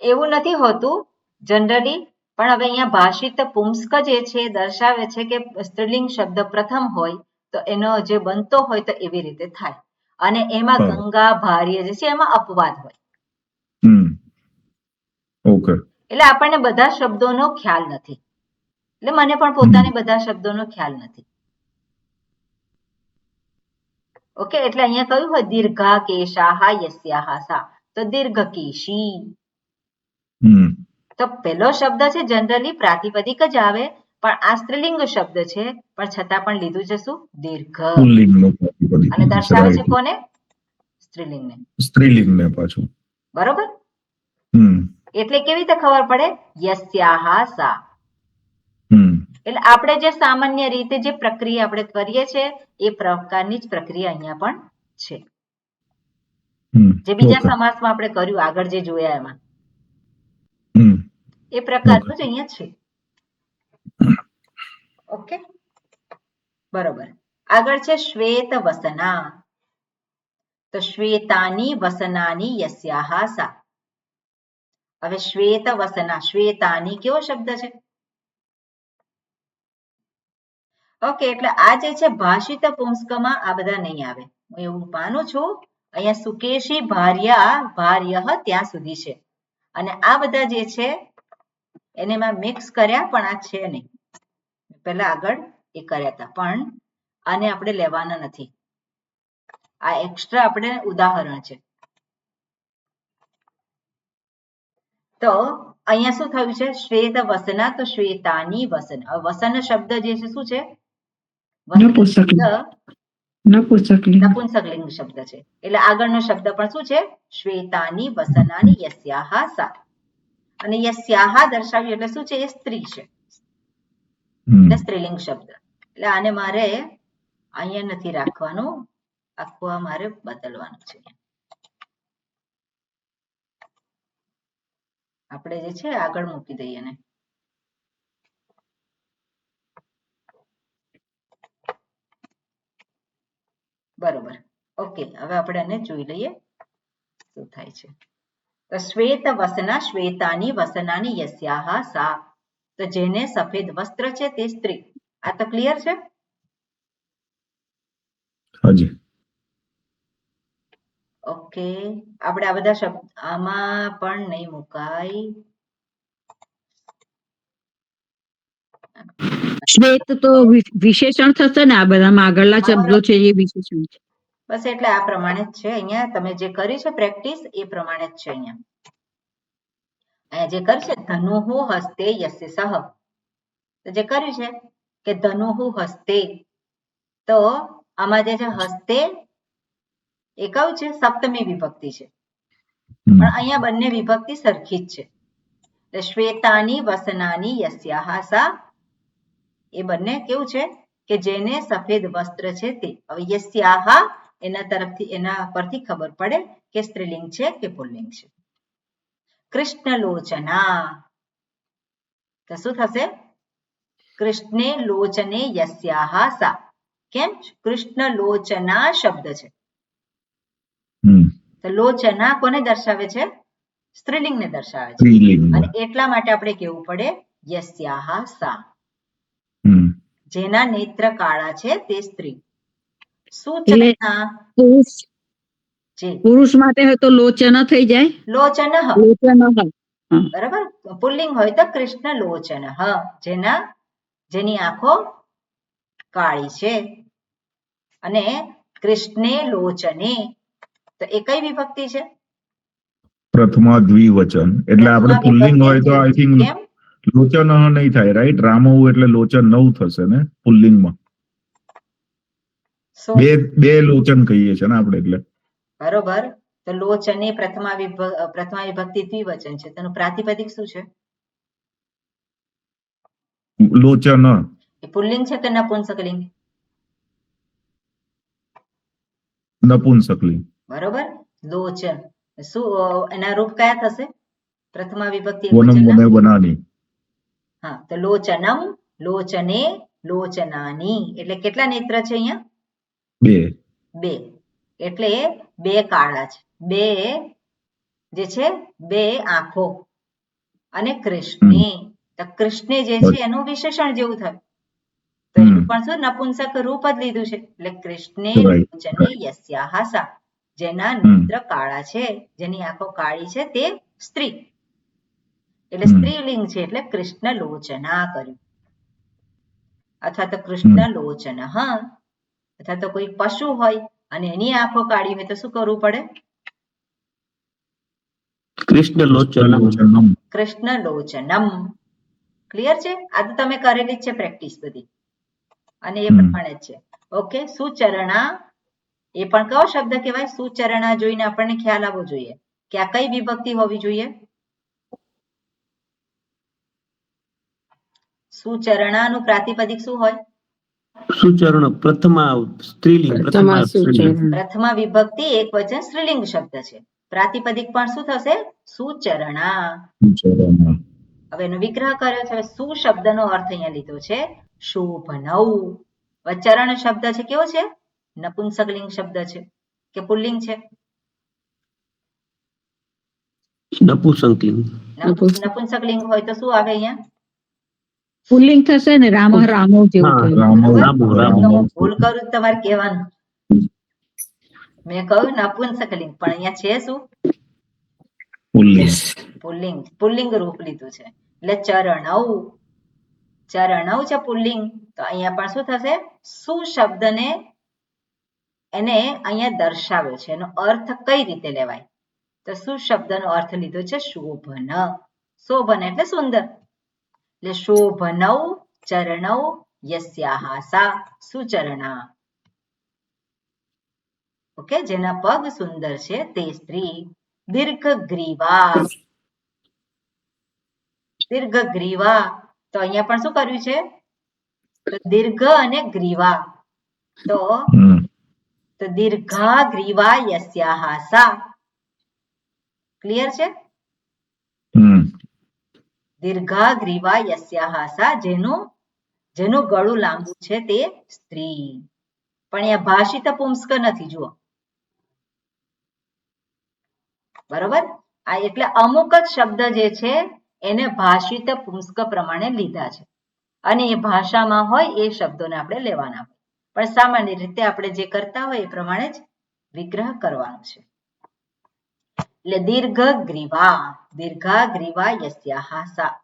એવું નથી હોતું જનરલી, પણ હવે અહીંયા ભાષિત પુંસ્ક જે છે દર્શાવે છે કે સ્ત્રીલિંગ શબ્દ પ્રથમ હોય તો એનો જે બનતો હોય તો એવી રીતે થાય. અને એમાં ગંગા ભાર્ય જે છે એમાં અપવાદ હોય. ઓકે. એટલે આપણને બધા શબ્દોનો ખ્યાલ નથી, એટલે મને પણ પોતાને બધા શબ્દોનો ખ્યાલ નથી. ઓકે, એટલે અહીંયા કયું હોય? દીર્ઘા કેશાહા યસ્યાહા સા, તો દીર્ઘ કેશી. તો પહેલો શબ્દ છે જનરલી પ્રાતિપદિક જ આવે, પણ આ સ્ત્રીલિંગ શબ્દ છે પણ છતાં પણ લીધું છે શું? દીર્ઘ. અને દર્શાવે છે કોને? સ્ત્રીલિંગને. સ્ત્રીલિંગને પાછું. બરોબર. એટલે કેવી રીતે ખબર પડે? યસ્યાહા સા. એટલે આપણે જે સામાન્ય રીતે જે પ્રક્રિયા આપણે કરીએ છીએ એ પ્રકારની જ પ્રક્રિયા અહીંયા પણ છે, જે બીજા સમાસમાં આપણે કર્યું આગળ જે જોયા એમાં એ પ્રકારનું જ અહીંયા છે. ઓકે, બરોબર. આગળ છે શ્વેત વસના. તો શ્વેતાની વસનાની યસ્યાહા સા. હવે શ્વેત વસના, શ્વેતાની કેવો શબ્દ છે? ઓકે, એટલે આ જે છે ભાષિત પુંસ્કમાં આ બધા નહીં આવે, હું એવું માનું છું. અહીંયા સુકેશી ભાર્યા ભાર્ય ત્યાં સુધી છે અને આ બધા જે છે એને મેં મિક્સ કર્યા પણ આ છે નહીં, પહેલા આગળ એ કર્યા હતા પણ આને આપણે લેવાના નથી. આ એક્સ્ટ્રા આપણે ઉદાહરણ છે. તો અહીંયા શું થયું છે? શ્વેત વસના, તો શ્વેતાની વસન. વસન શબ્દ જે છે શું છે? નપુંસકલિંગ શબ્દ છે. એટલે આગળનો શબ્દ પણ શું છે? શ્વેતાની વસનાની યસ્યાહા સા. અને યસ્યાહા દર્શાવ્યું એટલે શું છે? એ સ્ત્રી છે, એટલે સ્ત્રીલિંગ શબ્દ. એટલે આને મારે અહીંયા નથી રાખવાનું, આખું મારે બદલવાનું છે. આપણે જે છે આગળ મૂકી દઈએ ને. બરોબર, ઓકે. હવે આપણે આને જોઈ લઈએ શું થાય છે. તો શ્વેત વસના શ્વેતાની વસનાની યસ્યાહા સા. તો જેને સફેદ વસ્ત્ર છે તે સ્ત્રી. આ તો ક્લિયર છે? હાજી. ઓકે, આપણે આ બધા શબ્દ આમાં પણ નહીં મુકાય. શ્વેત તો વિશેષણ થશે ને? આ બધામાં આગળના શબ્દો છે એ વિશેષણ છે. બસ એટલે આ પ્રમાણે જ છે. અહીંયા તમે જે કરી છે પ્રેક્ટિસ એ પ્રમાણે જ છે. અહીંયા જે કરી છે ધનુહુ હસ્તે યસ્ય સહ, તો જે કર્યું છે કે ધનુહુ હસ્તે, તો આમાં જે છે હસ્તે એ કયું છે? સપ્તમી વિભક્તિ છે, પણ અહીંયા બંને વિભક્તિ સરખી જ છે. એટલે શ્વેતાની વસનાની યસ્યાહા સા, એ બંને કેવું છે કે જેને સફેદ વસ્ત્ર છે તે. હવે યસ્યાહા એના પરથી ખબર પડે કે સ્ત્રીલિંગ છે કે પુલ્લિંગ છે. કૃષ્ણલોચના, તો શું થશે? કૃષ્ણે લોચને યસ્યાહા સા. કેમ? કૃષ્ણલોચના શબ્દ છે, તો લોચના કોને દર્શાવે છે? સ્ત્રીલિંગને દર્શાવે છે. અને એટલા માટે આપણે કેવું પડે યસ્યાહા સા. જેના નેત્ર કાળા છે તે સ્ત્રી. સૂચના પુરુષ માટે હોય તો લોચન થઈ જાય. લોચન, બરાબર. પુલ્લિંગ હોય તો કૃષ્ણ લોચન, જેની આંખો કાળી છે. અને કૃષ્ણે લોચને, તો એ કઈ વિભક્તિ છે? પ્રથમા દ્વિવચન. એટલે આપણે પુલ્લિંગ હોય તો આઈ થિંક લોચન નહીં થાય, રાઈટ? રામવ એટલે લોચન નવ થશે ને પુલ્લિંગમાં. બે લોચન કહીએ છીએ ને આપણે, એટલે બરોબર. તો લોચને પ્રથમા વિભક્તિ દ્વિવચન છે, તેનું પ્રાતિપદિક શું છે? લોચન. એ પુલ્લિંગ છે કે નપુંસકલિંગ? નપુંસકલિંગ. બરોબર. લોચન, શું એના રૂપ કયા થશે? પ્રથમા વિભક્તિ બનાની. હા, તો લોચનમ, લોચને, લોચનાની. એટલે કેટલા નેત્ર છે અહીંયા? બે. એટલે બે કાળા છે, બે જે છે બે આંખો. અને કૃષ્ણે, તો કૃષ્ણે જે છે એનું વિશેષણ જેવું થયું, તો એનું પણ શું નપુંસક રૂપ જ લીધું છે. એટલે કૃષ્ણે લોચને યસ્યાહા સા, જેના નેત્ર કાળા છે, જેની આંખો કાળી છે તે સ્ત્રી. એટલે સ્ત્રીલિંગ છે, એટલે કૃષ્ણ લોચના કર્યું. અથવા તો કૃષ્ણ લોચન, અથવા તો કોઈ પશુ હોય અને એની આંખો કાળી હોય તો શું કરવું પડે? કૃષ્ણલોચનમ. ક્લિયર છે? આ તો તમે કરેલી જ છે પ્રેક્ટિસ બધી, અને એ પ્રમાણે જ છે. ઓકે. સુચરણા એ પણ કયો શબ્દ કહેવાય? સુચરણા જોઈને આપણને ખ્યાલ આવવો જોઈએ કે આ કઈ વિભક્તિ હોવી જોઈએ. સુચરણાનું પ્રાતિપદિક શું હોય? સુચરણ. પ્રથમા સ્ત્રીલિંગ. પ્રથમા વિભક્તિ એક વચન સ્ત્રીલિંગ શબ્દ છે. પ્રાતિપદિક પણ શું થશે? સુચરણા. હવે એનો વિગ્રહ કર્યો છે. સુ શબ્દનો અર્થ અહીંયા લીધો છે શોભનવ. ચરણ શબ્દ છે કેવો છે? નપુંસકલિંગ શબ્દ છે કે પુલ્લિંગ છે? નપુંસકલિંગ હોય તો શું આવે અહીંયા? પુલ્લિંગ થશે ને. રામ રામો જેવું થયું. ભૂલ કરું તમારે કહેવાનું. મેં કહ્યું નપુંસકલિંગ, પણ અહીંયા છે શું? પુલ્લિંગ. પુલ્લિંગ રૂપ લીધું છે. એટલે ચરણવ, ચરણવ છે પુલ્લિંગ, તો અહીંયા પણ શું થશે? સુ શબ્દને એને અહીંયા દર્શાવ્યો છે. એનો અર્થ કઈ રીતે લેવાય? તો શું શબ્દનો અર્થ લીધો છે? શોભન. શોભન એટલે સુંદર. એટલે શોભનૌ ચરણૌ યસ્યાહા સા સુચરણા. ઓકે, જેના પગ સુંદર છે તે સ્ત્રી. દીર્ઘ ગ્રીવા. દીર્ઘ ગ્રીવા, તો અહીંયા પણ શું કર્યું છે? તો દીર્ઘ અને ગ્રીવા. તો દીર્ઘા ગ્રીવા યસ્યાહા સા. ક્લિયર છે? દીર્ઘા ગ્રીવા યસ્યાહા સા, જેનું ગળું લાંબુ છે તે સ્ત્રી. પણ અહીંયા ભાષિત પુંસ્ક નથી, જુઓ. બરોબર? આ એટલે અમુક જ શબ્દ જે છે એને ભાષિત પુંસ્ક પ્રમાણે લીધા છે, અને એ ભાષામાં હોય એ શબ્દોને આપણે લેવાના હોય. પણ સામાન્ય રીતે આપણે જે કરતા હોય એ પ્રમાણે જ વિગ્રહ કરવાનો છે. એટલે દીર્ઘ ગ્રીવા, દીર્ઘા ગ્રીવા યસ્યાહા સા.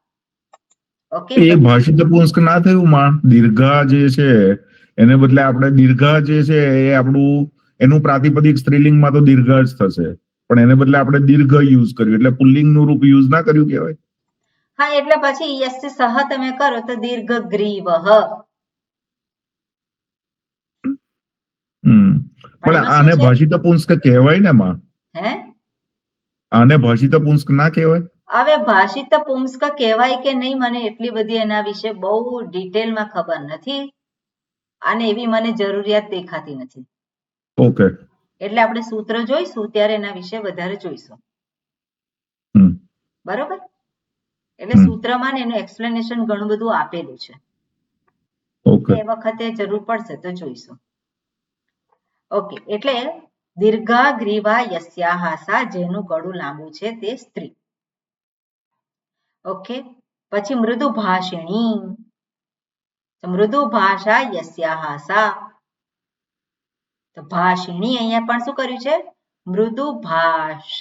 ઓકે, એ ભાષિત પુંસ્ક ના થયું માં? દીર્ઘા જે છે એને બદલે આપણે દીર્ઘા જે છે એ આપણું એનું પ્રાતિપદિક સ્ત્રીલિંગમાં તો દીર્ઘા જ થશે, પણ એને બદલે આપણે દીર્ઘ યુઝ કર્યું એટલે પુલ્લિંગ નું રૂપ યુઝ ના કર્યું કહેવાય? હા, એટલે પછી યસ્ય સહ તમે કરો તો દીર્ઘ ગ્રીવહ. પણ આને ભાષિત પુંસ્ક કહેવાય ને માં? હે, આને ભાષિત પુંસ્ક ના કહેવાય? હવે ભાષિત પુંસ્ક કહેવાય કે નહીં, મને એટલી બધી એના વિશે બહુ ડિટેલમાં ખબર નથી, અને એવી મને જરૂરિયાત દેખાતી નથી. ઓકે, એટલે આપણે સૂત્ર જોઈશું ત્યારે એના વિશે વધારે જોઈશું. બરોબર? એટલે સૂત્રમાં ને એનું એક્સપ્લેનેશન ઘણું બધું આપેલું છે. એ વખતે જરૂર પડશે તો જોઈશું. ઓકે, એટલે દીર્ઘા ગ્રીવા યસ્યાહા સા, જેનું ગળું લાંબુ છે તે સ્ત્રી. ઓકે, પછી મૃદુ ભાષિણી. મૃદુ ભાષા યસ્યાહા સા. તો ભાષિણી અહીંયા પણ શું કર્યું છે? મૃદુ ભાષ,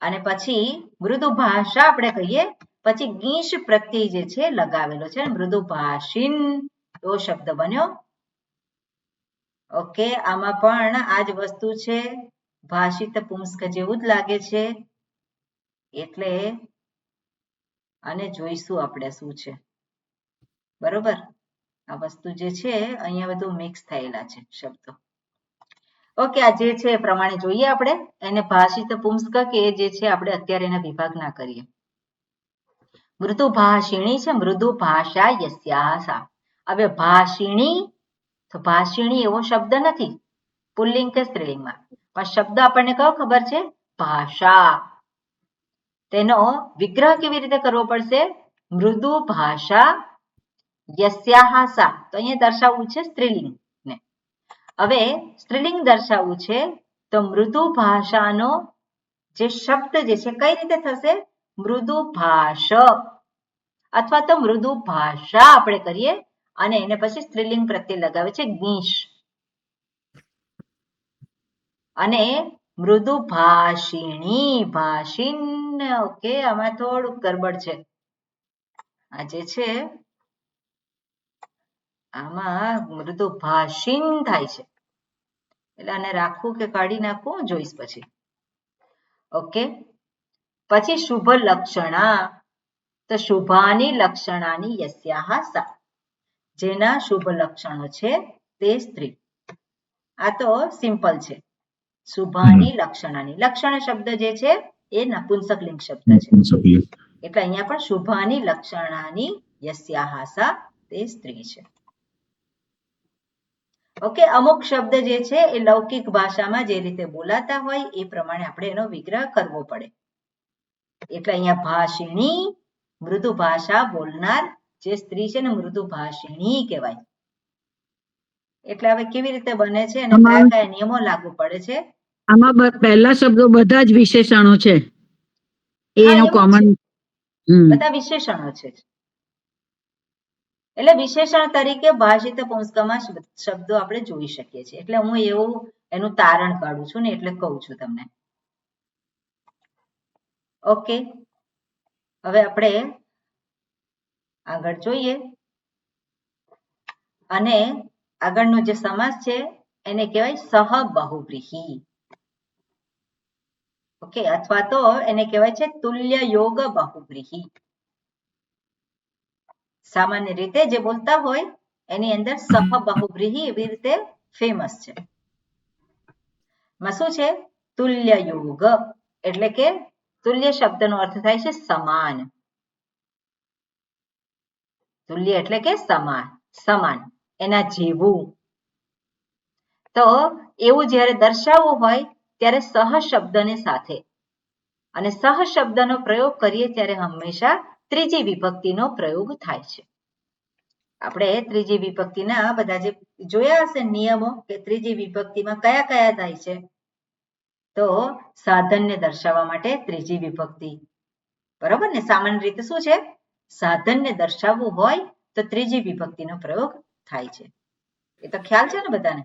અને પછી મૃદુ ભાષા આપણે કહીએ, પછી ગીશ પ્રત્યય જે છે લગાવેલો છે, મૃદુ ભાષિન એવો શબ્દ બન્યો. ઓકે, આમાં પણ આ જ વસ્તુ છે, ભાષિત પુંસ્ક જેવું જ લાગે છે, એટલે આને જોઈશું આપણે શું છે. બરોબર? આ વસ્તુ જે છે અહીંયા બધું મિક્સ થયેલા છે શબ્દો. ઓકે, આ જે છે એ પ્રમાણે જોઈએ આપણે. એને ભાષિત પુંસ્ક કે જે છે આપણે અત્યારે એના વિભાગ ના કરીએ. મૃદુ ભાષિણી છે, મૃદુ ભાષા યસ્યાહા સા. હવે ભાષિણી, તો ભાષિણી એવો શબ્દ નથી પુલ્લિંગ કે સ્ત્રીલિંગમાં, પણ શબ્દ આપણને કયો ખબર છે? ભાષા. તેનો વિગ્રહ કેવી રીતે કરવો પડશે? મૃદુ ભાષા યસ્યાહા સા. તો અહીંયા દર્શાવવું છે સ્ત્રીલિંગ ને. હવે સ્ત્રીલિંગ દર્શાવવું છે તો મૃદુ ભાષાનો જે શબ્દ જે છે કઈ રીતે થશે? મૃદુ ભાષ, અથવા તો મૃદુ ભાષા આપણે કરીએ અને એને પછી સ્ત્રીલિંગ પ્રત્યે લગાવે છે ગીશ, અને મૃદુ ભાષિણી, ભાષિન. ઓકે, આમાં થોડુંક ગડબડ છે. આ જે છે આમાં મૃદુ ભાષિન થાય છે, એટલે આને રાખવું કે કાઢી નાખવું જોઈશ પછી. ઓકે, પછી શુભ લક્ષણા. તો શુભાની લક્ષણાની યસ્યાહા સા, જેના શુભ લક્ષણો છે તે સ્ત્રી. આ તો સિમ્પલ છે. શુભાની લક્ષણાની, લક્ષણ શબ્દ જે છે એ નપુંસકલિંગ શબ્દ છે, એટલે અહીંયા પણ શુભાની લક્ષણાની યસ્યાહા સા, તે સ્ત્રી છે. ઓકે, અમુક શબ્દ જે છે એ લૌકિક ભાષામાં જે રીતે બોલાતા હોય એ પ્રમાણે આપણે એનો વિગ્રહ કરવો પડે. એટલે અહીંયા ભાષિણી, મૃદુ ભાષા બોલનાર જે સ્ત્રી છે ને મૃદુ ભાષિણી કહેવાય. એટલે હવે કેવી રીતે બને છે અને કયા કયા નિયમો લાગુ પડે છે? આમાં પહેલા શબ્દો બધા જ વિશેષણો છે, એનો કોમન. બધા વિશેષણો છે, એટલે વિશેષણ તરીકે ભાષિત પુંસ્કમાં શબ્દો આપણે જોઈ શકીએ છીએ. એટલે હું એવું એનું તારણ કાઢું છું ને એટલે કહું છું તમને. ઓકે, હવે આપણે આગળ જોઈએ, અને આગળનો જે સમાસ છે એને કહેવાય સહ બહુવ્રીહી. ઓકે, અથવા તો એને કહેવાય છે તુલ્ય યોગ બહુવ્રીહી. સામાન્ય રીતે જે બોલતા હોય એની અંદર સહ બહુવ્રીહી એવી રીતે ફેમસ છે. શું છે? તુલ્ય યોગ એટલે કે તુલ્ય શબ્દનો અર્થ થાય છે સમાન. તુલ્ય એટલે કે સમાન, સમાન, એના જેવું. તો એવું જ્યારે દર્શાવવું હોય ત્યારે સહ શબ્દને સાથે, અને સહ શબ્દનો પ્રયોગ કરીએ ત્યારે હંમેશા ત્રીજી વિભક્તિનો પ્રયોગ થાય છે. આપણે ત્રીજી વિભક્તિના બધા જે જોયા હશે નિયમો કે ત્રીજી વિભક્તિમાં કયા કયા થાય છે. તો સાધનને દર્શાવવા માટે ત્રીજી વિભક્તિ, બરોબર ને? સામાન્ય રીતે શું છે? સાધનને દર્શાવવું હોય તો ત્રીજી વિભક્તિનો પ્રયોગ થાય છે. એ તો ખ્યાલ છે ને બધાને?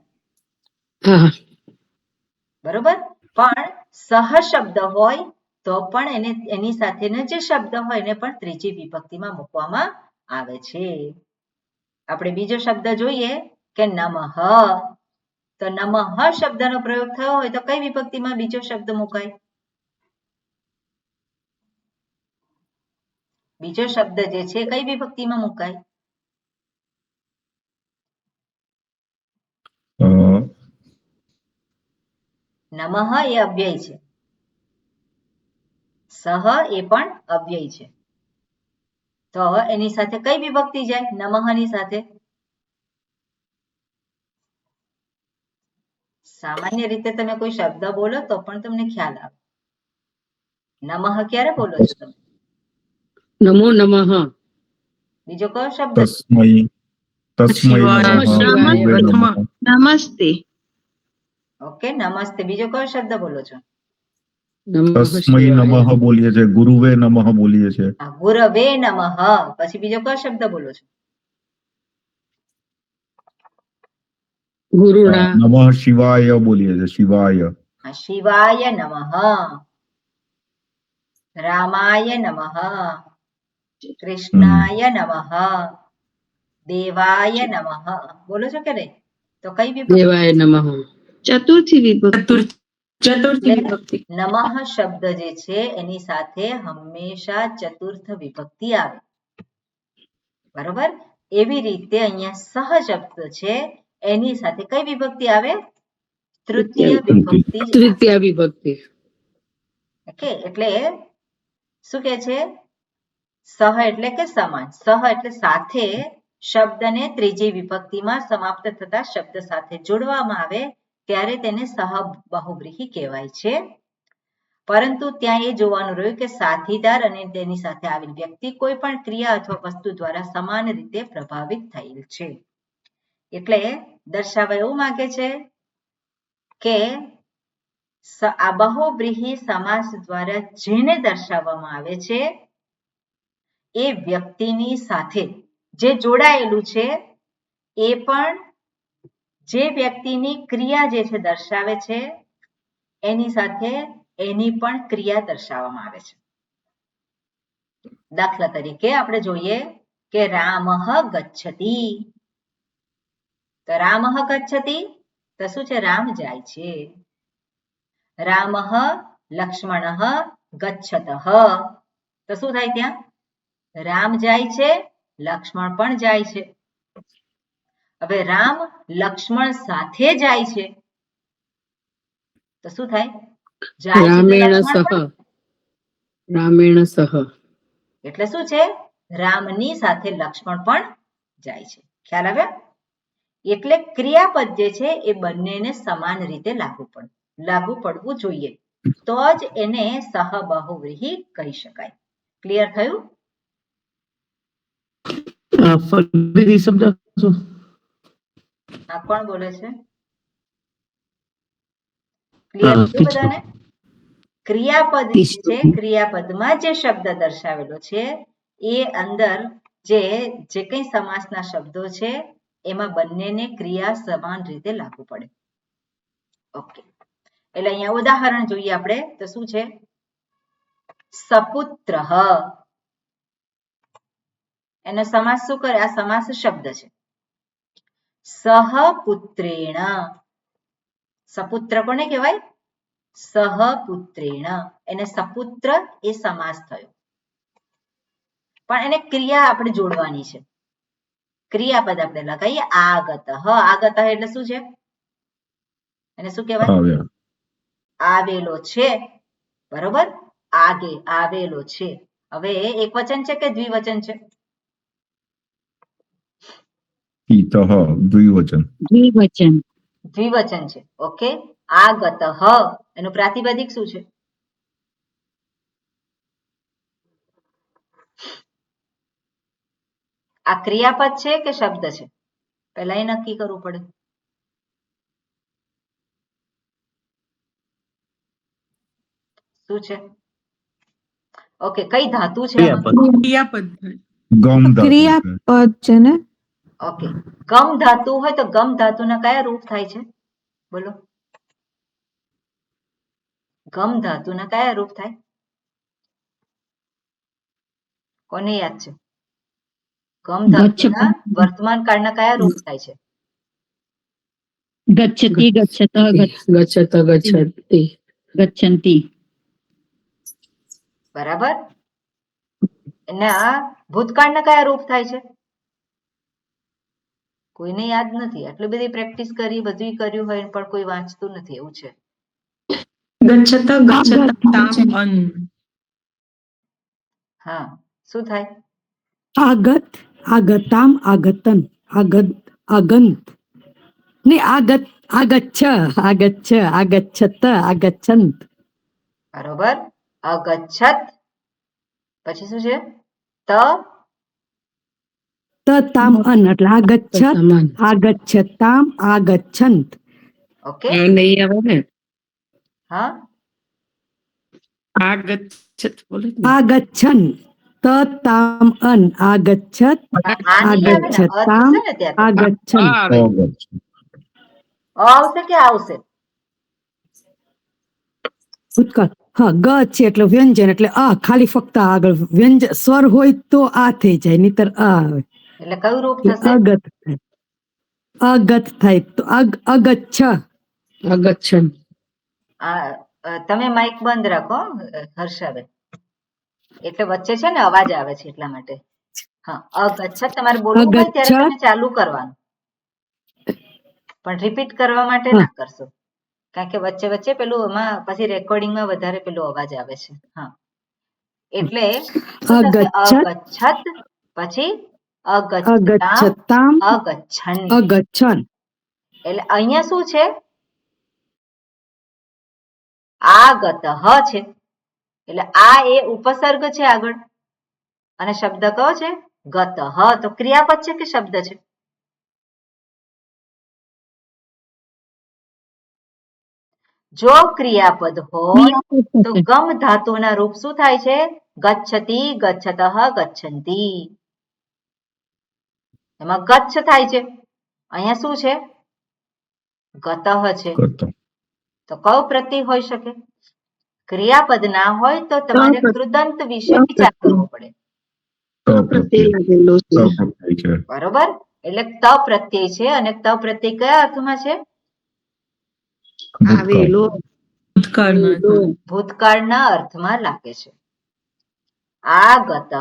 બરોબર. પણ સહ શબ્દ હોય તો પણ એની સાથેનો જે શબ્દ હોય એને પણ ત્રીજી વિભક્તિમાં મૂકવામાં આવે છે. આપણે બીજો શબ્દ જોઈએ કે નમઃ. તો નમઃ શબ્દનો પ્રયોગ થયો હોય તો કઈ વિભક્તિમાં બીજો શબ્દ મુકાય? બીજો શબ્દ જે છે કઈ વિભક્તિમાં મુકાય? નમઃ એ અવ્યય છે, સહ એ પણ અવ્યય છે. તો એની સાથે કઈ વિભક્તિ જાય? નમઃ ની સાથે સામાન્ય રીતે તમે કોઈ શબ્દ બોલો તો પણ તમને ખ્યાલ આવે. નમઃ ક્યારે બોલો છો તમે? નમો નમઃ. બીજો કયો શબ્દ? તસ્મૈ નમઃ. નમસ્તે. ઓકે, નમસ્તે. બીજો કયો શબ્દ બોલો છો? તસ્મૈ નમઃ બોલીએ છે, ગુરુવે નમઃ બોલીએ છે. ગુરવે નમઃ. પછી બીજો કયો શબ્દ બોલો છો? ગુરુણા. નમઃ શિવાય બોલીએ છે, શિવાય. શિવાય નમઃ. રામાય નમઃ. કૃષ્ણાય નમઃ. દેવાય નમઃ. બોલો છો કે નહીં? તો કઈ વિભક્તિ? દેવાય નમઃ. ચતુર્થી વિભક્તિ. ચતુર્થી વિભક્તિ. નમઃ શબ્દ જે છે એની સાથે હંમેશા ચતુર્થ વિભક્તિ આવે. બરોબર? એવી રીતે અહીંયા સહ શબ્દ છે એની સાથે કઈ વિભક્તિ આવે? તૃતીય વિભક્તિ. તૃતીય વિભક્તિ. ઓકે, એટલે શું કે છે? સહ એટલે કે સમાન, સહ એટલે સાથે શબ્દને ત્રીજી વિભક્તિમાં સમાપ્ત થતા શબ્દ સાથે જોડવામાં આવે ત્યારે તેને સહ બહુવ્રીહી કહેવાય છે. પરંતુ ત્યાં એ જોવાનું રહ્યું કે સાથીદાર અને તેની સાથે આવેલ વ્યક્તિ કોઈ પણ ક્રિયા અથવા વસ્તુ દ્વારા સમાન રીતે પ્રભાવિત થયેલ છે. એટલે દર્શાવવા એવું માંગે છે કે આ બહુવ્રીહી સમાસ દ્વારા જેને દર્શાવવામાં આવે છે એ વ્યક્તિની સાથે જે જોડાયેલું છે એ પણ જે વ્યક્તિની ક્રિયા જે છે દર્શાવે છે એની સાથે એની પણ ક્રિયા દર્શાવવામાં આવે છે. દાખલા તરીકે આપણે જોઈએ કે રામઃ ગચ્છતિ. તો રામઃ ગચ્છતિ તો શું છે? રામ જાય છે. રામઃ લક્ષ્મણઃ ગચ્છતઃ તો શું થાય? ત્યાં રામ જાય છે, લક્ષ્મણ પણ જાય છે. હવે રામ લક્ષ્મણ સાથે જાય છે તો શું થાય? રામેણ સહ. રામેણ સહ. એટલે શું છે? રામની સાથે લક્ષ્મણ પણ જાય છે. ખ્યાલ આવ્યો? એટલે ક્રિયાપદ જે છે એ બંનેને સમાન રીતે લાગુ પડવું જોઈએ તો જ એને સહ બહુવ્રીહી કહી શકાય. ક્લિયર થયું? ફરીથી શબ્દ શું? આ કોણ બોલે છે? ક્લિયર થયું બધાને? ક્રિયાપદ છે, ક્રિયાપદમાં જે શબ્દ દર્શાવેલો છે એ અંદર જે કંઈ સમાસના શબ્દો છે એમાં બંનેને ક્રિયા સમાન રીતે લાગુ પડે. ઓકે, એટલે અહીંયા ઉદાહરણ જોઈએ આપણે તો શું છે? સપુત્રઃ. એનો સમાસ શું કરે? આ સમાસ શબ્દ છે. સહ પુત્રેણ. સપુત્ર કોને કહેવાય? સહપુત્રેણ. એને સપુત્ર એ સમાસ થયો, પણ એને ક્રિયા આપણે જોડવાની છે. ક્રિયાપદ આપણે લગાવીએ આગતઃ. આગતઃ એટલે શું છે? એને શું કહેવાય? આવ્યા. આવેલો છે. બરોબર, આગે આવેલો છે. હવે એક વચન છે કે દ્વિવચન છે? પિતઃ દ્વિવચન. દ્વિવચન. દ્વિવચન છે. ઓકે, આગતઃ એનું પ્રાતિપદિક શું છે? આ ક્રિયાપદ છે કે શબ્દ છે? પહેલા એ નક્કી કરવું પડે. શું છે? ઓકે, કઈ ધાતુ છે આમાં? ક્રિયાપદ ગમ ધાતુ છે. ક્રિયાપદ છે ને? ઓકે, ગમ ધાતુ હોય તો ગમ ધાતુના કયા રૂપ થાય છે? બોલો, ગમ ધાતુના કયા રૂપ થાય? કોને યાદ છે? ગમ ધાતુના વર્તમાન કાળના કયા રૂપ થાય છે? ગચ્છતિ ગચ્છત ગચ્છત ગચ્છતિ. ગચ્છન્તિ. બરાબર. એના ભૂતકાળના કયા રૂપ થાય છે? કોઈને યાદ નથી. આટલી બધી પ્રેક્ટિસ કરી, બધું કર્યું હોય પણ કોઈ વાંચતું નથી, એવું છે. ગચ્છત ગચ્છતામ અન. હા, શું થાય? આગત, આગતામ, આગતન, આગંત ને આગત, આગચ્છ, આગચ્છ, આગચ્છત, આગચ્છંત. બરોબર. અગચ્છત પછી શું છે? તામ અન એટલે આગચ્છત, સમાન. આગચ્છતામ, આગચ્છંત. ઓકે, નહીં આવે ને. હા, આગચ્છત બોલે ને. આગચ્છન, તામ અન, આગચ્છત, આ નહીં આવે ને, અ આગચ્છતામ, થશે ને ત્યાં તો. આગચ્છન. અગચ્છ. અ આવશે કે આ આવશે? ભૂતકાળ. હા, ગ છે એટલે વ્યંજન, એટલે આ ખાલી ફક્ત આગળ વ્યંજન સ્વર હોય તો આ થઈ જાય, નહીતર આ આવે. એટલે કયું રૂપ એટલે થશે? અગત થાય. અગત થાય તો અગચ્છ. અગચ્છન. તમે માઇક બંધ રાખો હર્ષાબેન, એટલે વચ્ચે છે ને અવાજ આવે છે એટલા માટે. હા, અગચ્છત તમારે બોલવું હોય ત્યારે અગચ્છત. તમે ચાલુ કરવાનું, પણ રિપીટ કરવા માટે ના કરશો, કારણ કે વચ્ચે વચ્ચે પેલું એમાં પછી રેકોર્ડિંગમાં વધારે પેલો અવાજ આવે છે. હા, એટલે શું થશે? અગચ્છત પછી અગચ્છતામ, અગચ્છતામ, અગચ્છન. અગચ્છન. એટલે અહીંયા શું છે? આગતઃ છે, એટલે આ એ ઉપસર્ગ છે આગળ, અને શબ્દ કયો છે? ગતઃ. તો ક્રિયાપદ છે કે શબ્દ છે? જો ક્રિયાપદ હોય તો ગમ ધાતુના રૂપ શું થાય છે? ગચ્છતિ, ગચ્છતઃ, ગચ્છન્તિ. એમાં ગચ્છ થાય છે, અહીંયા શું છે? ગતઃ છે. કરતો. તો કયો પ્રત્યય હોઈ શકે? ક્રિયાપદ ના હોય તો તમારે કૃદંત વિશે વિચાર કરવો પડે. પ્રત્યય લાગેલો છે. થાય છે. બરોબર, એટલે ત પ્રત્યય છે, અને ત પ્રત્યય કયા અર્થમાં છે? આવેલો. ભૂતકાળના અર્થમાં લાગે છે. આગતઃ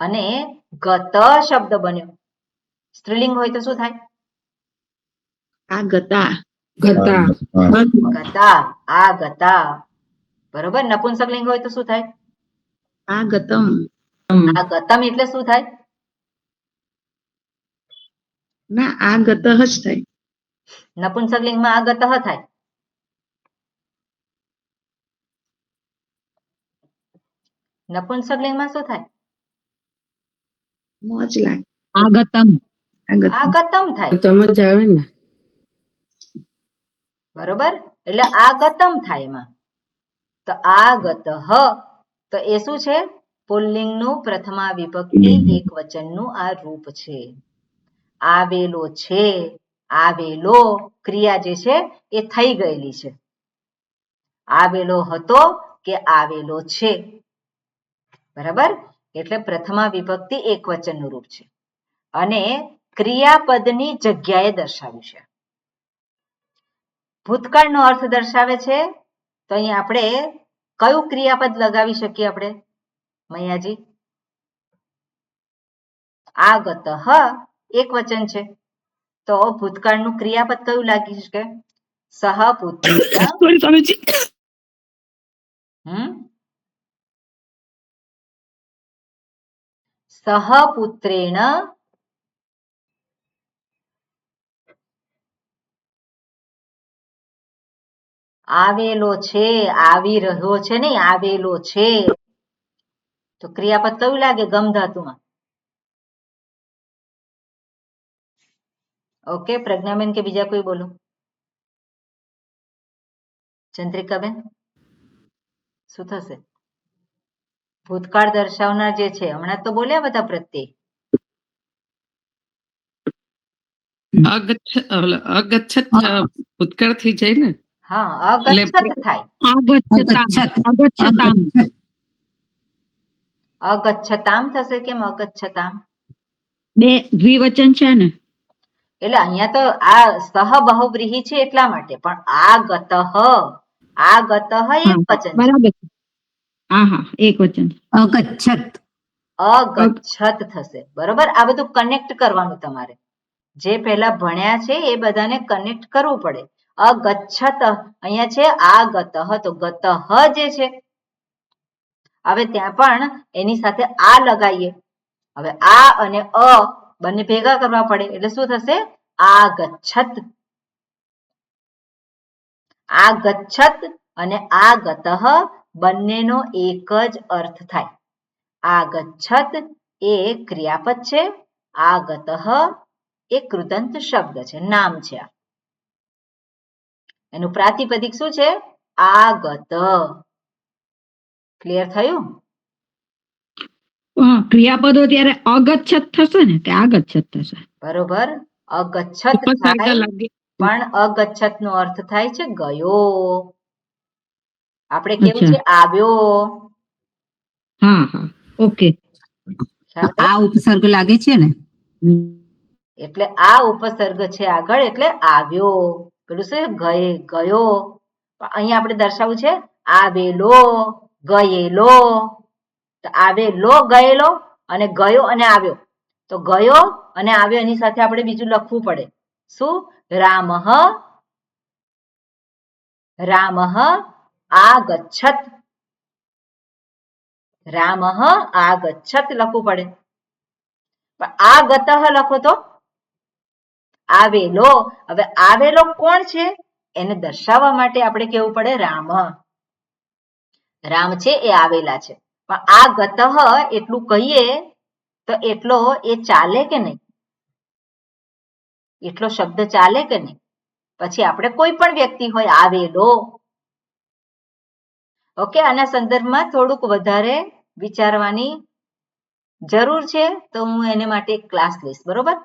અને ગત શબ્દ બન્યો, સ્ત્રીલિંગ હોય તો શું થાય? આગતા. ગતા. ગતા, આગતા. બરોબર, નપુંસકલિંગ હોય તો શું થાય? આગતમ. આગતમ એટલે શું થાય? ના, આગત જ થાય. નપુંસકલિંગમાં આગતઃ થાય. નપુંસકલિંગમાં શું થાય? મોજ લાગે. આગતમ. આગતમ. આગતમ થાય. તમે જ આવે ને. બરોબર, એટલે આગતમ થાય એમાં. તો આગતઃ તો એ શું છે? પુલ્લિંગનું પ્રથમા વિભક્તિ એક વચનનું આ રૂપ છે. આવેલો છે, આવેલો ક્રિયા જે છે એ થઈ ગયેલી છે. આવેલો હતો કે આવેલો છે. બરાબર, એટલે પ્રથમા વિભક્તિ એક વચનનું રૂપ છે, અને ક્રિયાપદની જગ્યાએ દર્શાવ્યું છે. ભૂતકાળનો અર્થ દર્શાવે છે તો અહીં આપણે કયું ક્રિયાપદ લગાવી શકીએ આપણે મૈયાજી? આગતઃ એક વચન છે તો ભૂતકાળનું ક્રિયાપદ કયું લાગી શકે? સહ પુત્રેણ. સોરી સ્વામીજી. સહ પુત્રેણ આવેલો છે, આવી રહ્યો છે નહીં, આવેલો છે. તો ક્રિયાપદ કયું લાગે ગમ ધાતુમાં? ઓકે, પ્રજ્ઞાબેન કે બીજા કોઈ બોલો? ચંદ્રિકાબેન શું થશે? ભૂતકાળ દર્શાવનાર જે છે હમણાં તો બોલ્યા બધા પ્રત્યે. અગચ્છત ભૂતકાળ થઈ જાય ને? હા, અગચ્છત થાય. અગચ્છતામ થશે. કેમ અગચ્છતામ? બે દ્વિવચન છે ને, એટલે અહીંયા તો આ સહ બહુવ્રીહી છે એટલા માટે, પણ આગતઃ એક વચન. બરાબર. હા હા, એક વચન. અગચ્છત થશે. બરોબર, આ બધું કનેક્ટ કરવાનું તમારે. જે પહેલા ભણ્યા છે એ બધાને કનેક્ટ કરવું પડે. અગચ્છત અહીંયા છે આગતઃ, તો ગતઃ જે છે હવે ત્યાં પણ એની સાથે આ લગાવીએ. હવે આ અને અ બંને ભેગા કરવા પડે એટલે શું થશે? આગચ્છત. આગચ્છત અને આગતઃ બંનેનો એક જ અર્થ થાય. આગચ્છત એ ક્રિયાપદ છે, આગતઃ એ કૃદંત શબ્દ છે, નામ છે. એનું પ્રાતિપદિક શું છે? આગત. ક્લિયર થયું? ક્રિયાપદો ત્યારે અગચ્છત થશે ને કે આગચ્છત થશે? બરોબર, અગચ્છત થાય, પણ અગચ્છત નો અર્થ થાય છે ગયો. આપણે કેવું છે? આવ્યો. હા હા, ઓકે. આ ઉપસર્ગ લાગે છે ને, એટલે આ ઉપસર્ગ છે આગળ એટલે આવ્યો. પેલું શું ગયો, અહીંયા આપણે દર્શાવવું છે આવેલો, ગયેલો. તો આવેલો, ગયેલો અને ગયો અને આવ્યો. તો ગયો અને આવ્યો એની સાથે આપણે બીજું લખવું પડે. શું? રામઃ આગચ્છત. રામઃ આગચ્છત લખવું પડે. પણ આગતઃ લખો તો આવેલો. હવે આવેલો કોણ છે એને દર્શાવવા માટે આપણે કેવું પડે રામ. રામ છે એ આવેલા છે, પણ આગતઃ એટલું કહીએ તો એટલો એ ચાલે કે નહીં? એટલો શબ્દ ચાલે કે નહીં? પછી આપણે કોઈ પણ વ્યક્તિ હોય આવેલો. ઓકે, આના સંદર્ભમાં થોડુંક વધારે વિચારવાની જરૂર છે, તો હું એને માટે એક ક્લાસ લઈશ. બરોબર,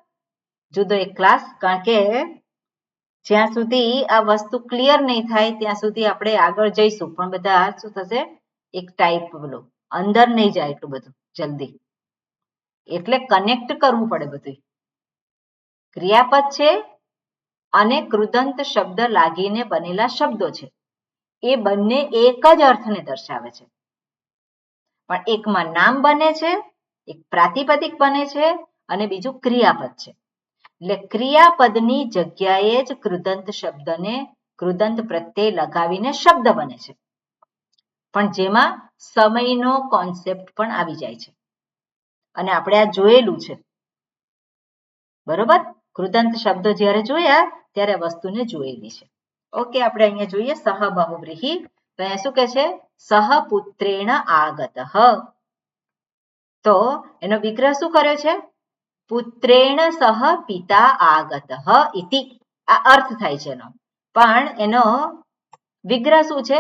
જુદો એક ક્લાસ. કારણ કે જ્યાં સુધી આ વસ્તુ ક્લિયર નહીં થાય ત્યાં સુધી આપણે આગળ જઈશું, પણ બધા શું થશે? એક ટાઈપ બોલો, અંદર નહીં જાય એટલું બધું જલ્દી. એટલે કનેક્ટ કરવું પડે બધું. ક્રિયાપદ છે અને કૃદંત શબ્દ લાગીને બનેલા શબ્દો છે, એ બંને એક જ અર્થને દર્શાવે છે. પણ એકમાં નામ બને છે, એક પ્રાતિપદિક બને છે અને બીજું ક્રિયાપદ છે. એટલે ક્રિયાપદની જગ્યાએ જ કૃદંત શબ્દને કૃદંત પ્રત્યય લગાવીને શબ્દ બને છે, પણ જેમાં સમયનો કોન્સેપ્ટ પણ આવી જાય છે. અને આપણે આ જોયેલું છે. બરોબર, કૃદંત શબ્દો જ્યારે જોયા ત્યારે વસ્તુને જોયેલી છે. ઓકે, આપણે અહીંયા જોઈએ સહ બહુવ્રીહી. તો અહીંયા શું કહે છે? સહ પુત્રેણ આગતઃ. તો એનો વિગ્રહ શું કર્યો છે? પુત્રેણ સહ પિતા આગતઃ ઇતિ. આ અર્થ થાય છે એનો, પણ એનો વિગ્રહ શું છે?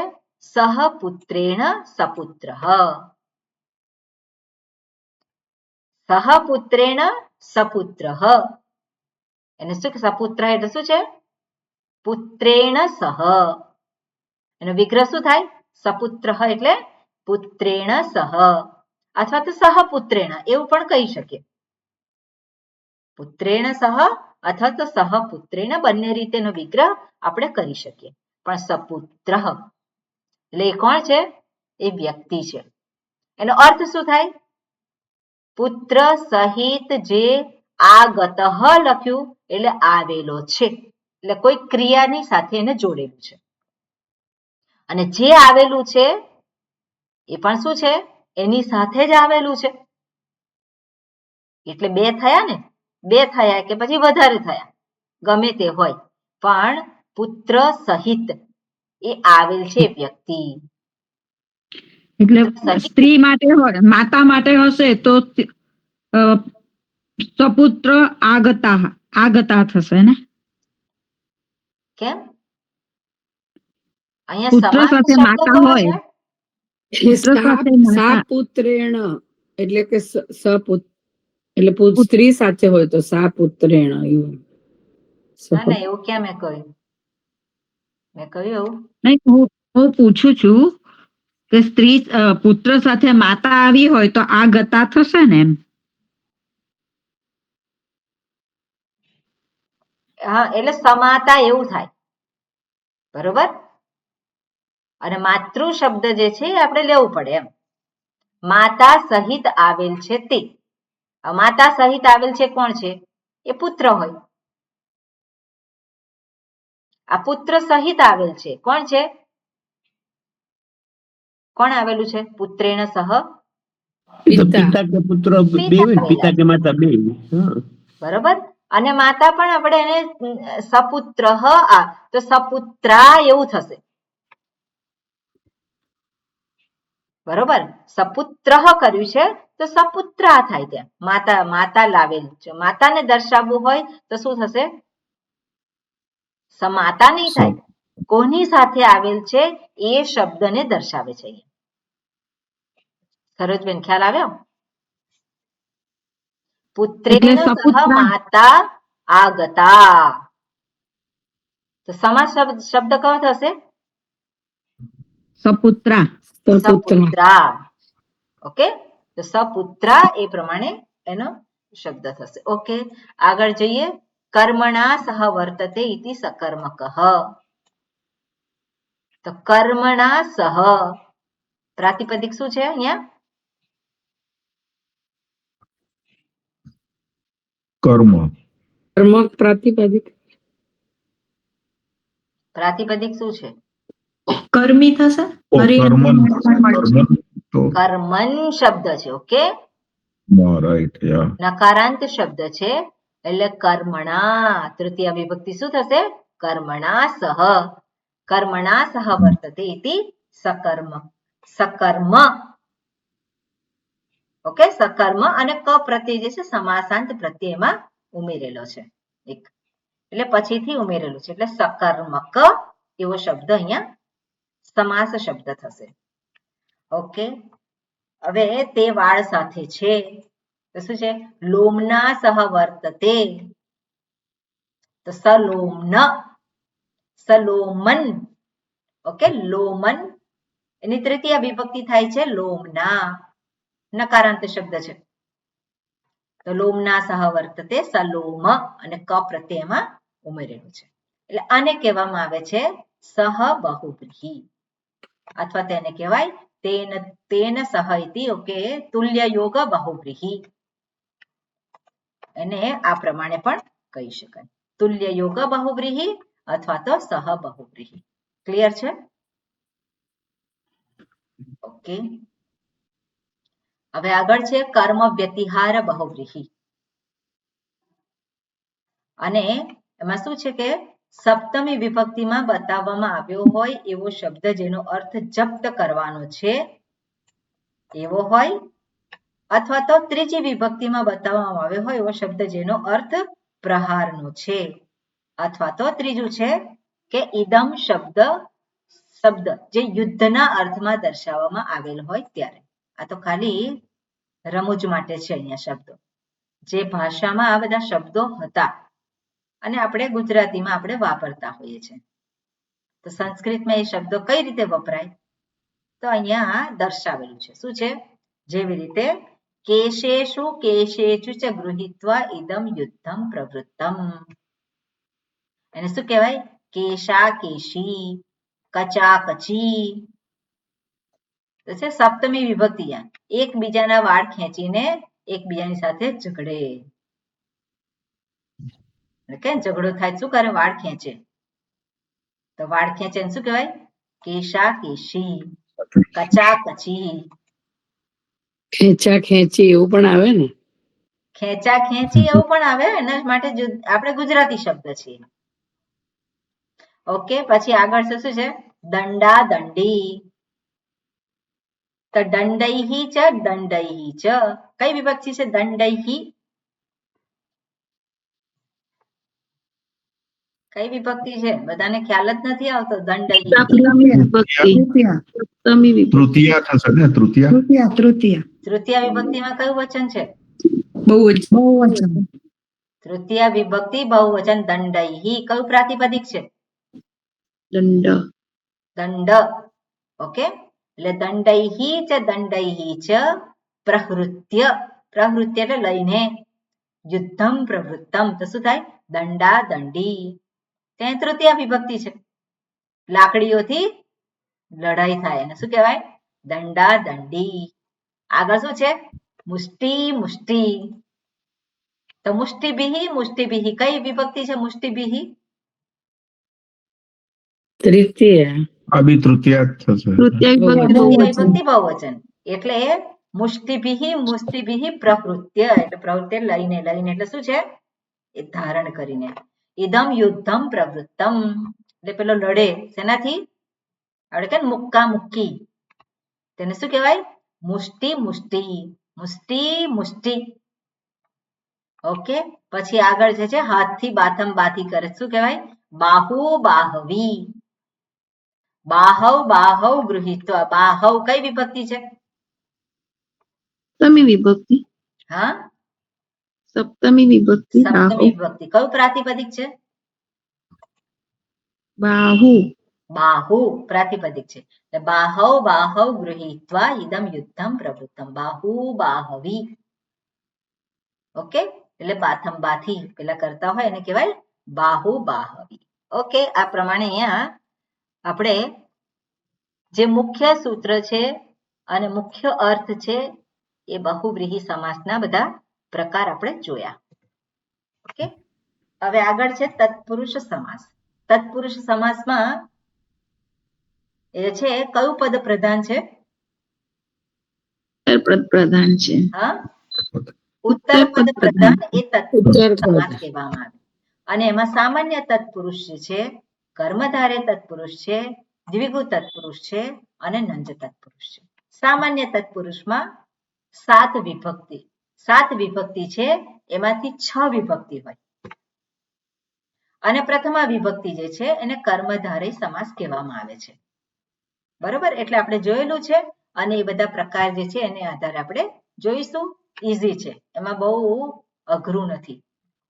સહ પુત્રેણ સપુત્રઃ. સહ પુત્રેણ સપુત્રઃ. એને શું? સપુત્ર એટલે શું છે? પુત્રેણ સહ. એનો વિગ્રહ શું થાય? સપુત્ર એટલે પુત્રેણ સહ, અથવા તો સહપુત્રેણ એવું પણ કહી શકીએ. પુત્રેણ સહ અથવા તો સહપુત્રેણ બંને રીતેનો વિગ્રહ આપણે કરી શકીએ. પણ સપુત્ર એટલે એ કોણ છે? એ વ્યક્તિ છે. એનો અર્થ શું થાય? પુત્ર સહિત જે આગત લખ્યું એટલે આવેલો છે, એટલે કોઈ ક્રિયાની સાથે એને જોડેલું છે. અને જે આવેલું છે એ પણ શું છે? એની સાથે જ આવેલું છે. એટલે બે થયા ને, બે થયા કે પછી વધારે થયા, ગમે તે હોય, પણ પુત્ર સહિત એ આવેલ છે વ્યક્તિ. એટલે સહિત સ્ત્રી માટે હોય, માતા માટે હશે તો સપુત્ર આગતા થશે ને? કેમ? અહીંયા પુત્ર સમાસ સાથે શબ્દ માતા કયો હોય, છે? પુત્ર સાથે માતા. સાપુત્રેણ એટલે કે સપુત્ર એટલે સ્ત્રી સાથે હોય તો સાપુત્રેણ એવું. ના ના, એવું ક્યાં મેં કહ્યું? મેં કહ્યું એવું? નહીં, હું પૂછું છું કે સ્ત્રી પુત્ર સાથે માતા આવી હોય તો આ ગતા થશે ને એમ? હા, એટલે સમાતા એવું થાય, બરોબર? અને માતૃ શબ્દ જે છે એ આપણે લેવું પડે એમ. માતા સહિત આવેલ છે તે. માતા સહિત આવેલ છે કોણ છે? એ પુત્ર હોય. આ પુત્ર સહિત આવેલ છે કોણ છે? કોણ આવેલું છે? પુત્રેણ સહ પિતા કે પુત્ર બે હોય ને, પિતા કે માતા બે. બરોબર. અને માતા પણ આપણે એને સપુત્ર તો સપુત્રા એવું થશે, બરોબર? સપુત્ર કર્યું છે તો સપુત્રા થાય. ત્યાં માતા લાવેલ છે, માતાને દર્શાવવું હોય તો શું થશે? સમાતા નહીં થાય. કોની સાથે આવેલ છે એ શબ્દને દર્શાવે છે. સરોજબેન, ખ્યાલ આવ્યો? પુત્રેણ સહ માતા આગતા. તો સમાસ શબ્દ કયો થશે? સપુત્રા. સપુત્રા. ઓકે, તો સપુત્રા એ પ્રમાણે એનો શબ્દ થશે. ઓકે, આગળ જઈએ. કર્મણા સહ વર્તતે ઇતિ સકર્મકઃ. તો કર્મણા સહ પ્રાતિપદિક શું છે અહીંયા? કર્મ. કર્મ પ્રાતિપદિક. પ્રાતિપદિક શું છે? કર્મી થશે. કર્મન શબ્દ છે. ઓકે, રાઈટ, યા. નકારાંત શબ્દ છે એટલે કર્મણા તૃતીય વિભક્તિ શું થશે? કર્મણા સહ. કર્મણા સહ વર્તતે ઇતિ સકર્મ. ઓકે, સકર્મ અને ક પ્રત્યય જે છે સમાસાંત પ્રત્યય એમાં ઉમેરેલો છે એક, એટલે પછીથી ઉમેરેલું છે, એટલે સકર્મક એવો શબ્દ અહીંયા સમાસ શબ્દ થશે. ઓકે, હવે તે વાળ સાથે છે તો શું છે? લોમના સહ વર્તતે. તો સલોમન, સલોમન. ઓકે, લોમન એની તૃતીય વિભક્તિ થાય છે લોમના. નકારાંત શબ્દ છે તો લોમના સહ વર્તતે સલોમ અને ક પ્રત્યયમાં ઉમેરેલું છે. એટલે આને કહેવામાં આવે છે સહ બહુવ્રીહી, અથવા તેને કહેવાય તેન સહ ઇતિ. ઓકે, તુલ્ય યોગ બહુવ્રીહી. એને આ પ્રમાણે પણ કહી શકાય, તુલ્ય યોગ બહુવ્રીહી અથવા તો સહ બહુવ્રીહી. ક્લિયર છે? ઓકે, હવે આગળ છે કર્મ વ્યતિહાર બહુવ્રીહી. અને એમાં શું છે કે સપ્તમી વિભક્તિમાં બતાવવામાં આવ્યો હોય એવો શબ્દ જેનો અર્થ જપ્ત કરવાનો છે એવો હોય, અથવા તો ત્રીજી વિભક્તિમાં બતાવવામાં આવ્યો હોય એવો શબ્દ જેનો અર્થ પ્રહારનો છે, અથવા તો ત્રીજું છે કે ઇદમ શબ્દ જે યુદ્ધના અર્થમાં દર્શાવવામાં આવેલ હોય ત્યારે. આ તો ખાલી રમૂજ માટે છે અહીંયા શબ્દો. જે ભાષામાં આ બધા શબ્દો હતા અને આપણે ગુજરાતીમાં આપણે વાપરતા હોઈએ છીએ. તો સંસ્કૃતમાં એ શબ્દો કઈ રીતે વપરાય તો અહીંયા દર્શાવેલું છે. શું છે? જેવી રીતે કેશેષુ કેશેષુ ચ ગૃહીત્વા ઇદમ યુદ્ધમ પ્રવૃત્તમ. એને શું કહેવાય? કેશા કેશી, કચા કચી. તો છે સપ્તમી વિભક્તિ. એકબીજાના વાળ ખેંચીને એકબીજાની સાથે ઝઘડે. કે ઝઘડો થાય શું કરે? વાળ ખેંચે. તો વાળ ખેંચે શું કહેવાય? કેશા કેશી, કચા કચી. ખેંચા ખેંચી એવું પણ આવે ને? ખેંચા ખેંચી એવું પણ આવે. એના માટે આપણે ગુજરાતી શબ્દ છે. ઓકે, પછી આગળ શું છે? દંડા દંડી. તો દંડૈહી ચ દંડૈહી ચ. કઈ વિભક્તિ છે દંડૈહી? કઈ વિભક્તિ છે? બધાને ખ્યાલ જ નથી આવતો. દંડૈહી સપ્તમી વિભક્તિ. સપ્તમી વિભક્તિ. તૃતીયા થશે ને? તૃતીયા. તૃતીય વિભક્તિમાં કયું વચન છે? બહુવચન. તૃતીય વિભક્તિ બહુવચન દંડૈહી. કયું પ્રાતિપદિક છે? દંડ. દંડ. ઓકે, એટલે દંડૈહી ચ દંડૈહી ચ પ્રહૃત્ય. પ્રહૃત્ય એટલે લઈને. યુદ્ધમ પ્રવૃત્તમ. તો શું થાય? દંડા દંડી. ત્યાં તૃતીય વિભક્તિ છે. લાકડીઓથી લડાઈ થાય. એને શું કહેવાય? દંડા દંડી. આગળ શું છે? મુષ્ટિ મુષ્ટિ. તો મુષ્ટિભિહી મુષ્ટિભિહી. કઈ વિભક્તિ છે મુષ્ટિભિહી? તૃતીય. આ બી તૃતીયા જ થશે. તૃતીય વિભક્તિ તૃતીય બહુવચન. વિભક્તિ બહુવચન. એટલે મુષ્ટિભિહી મુષ્ટિભિહી પ્રહૃત્ય. એટલે પ્રવૃત્તિ લઈને. લઈને એટલે શું છે? એ ધારણ કરીને. ઇદમ યુદ્ધમ પ્રવૃત્તમ. એટલે પેલો લડે શેનાથી? આપણે કે મુક્કા મુક્કી. તેને શું કહેવાય? મુષ્ટિ મુષ્ટિ. મુષ્ટિ મુષ્ટિ. ઓકે, પછી આગળ જે છે હાથથી બાથમ બાથી કરે. શું કહેવાય? બાહુ બાહવી. બાહવ બાહવ ગૃહીત્વા. બાહવ કઈ વિભક્તિ છે? સપ્તમી વિભક્તિ. હા, સપ્તમી વિભક્તિ. સપ્તમી વિભક્તિ. કયું પ્રાતિપદિક છે? બાહુ. બાહુ પ્રાતિપદિક છે. એટલે બાહવ બાહવ ગૃહીત્વા ઇદમ યુદ્ધમ પ્રવૃત્તમ. બાહુ બાહવી. ઓકે, એટલે બાથમ બાથી પેલા કરતા હોય એને કહેવાય બાહુ બાહવી. ઓકે, આ પ્રમાણે અહીંયા આપણે જે મુખ્ય સૂત્ર છે અને મુખ્ય અર્થ છે એ બહુવ્રીહી સમાસના બધા પ્રકાર આપણે જોયા. ઓકે, હવે આગળ છે તત્પુરુષ સમાસ. તત્પુરુષ સમાસમાં એ છે કયું પદ પ્રધાન છે? પદ પ્રધાન છે. હા, ઉત્તર પદ પ્રધાન એ તત્પુરુષ સમાસ કહેવામાં આવે. અને એમાં સામાન્ય તત્પુરુષ છે, કર્મધારય તત્પુરુષ છે, દ્વિગુ તત્પુરુષ છે અને નંજ તત્પુરુષ છે. સામાન્ય તત્પુરુષમાં 7 વિભક્તિ. 7 વિભક્તિ છે, એમાંથી 6 વિભક્તિ હોય. અને પ્રથમા વિભક્તિ જે છે એને કર્મધારય સમાસ કહેવામાં આવે છે. બરોબર, એટલે આપણે જોયેલું છે અને એ બધા પ્રકાર જે છે એને આધારે આપણે જોઈશું. ઈઝી છે, એમાં બહુ અઘરું નથી.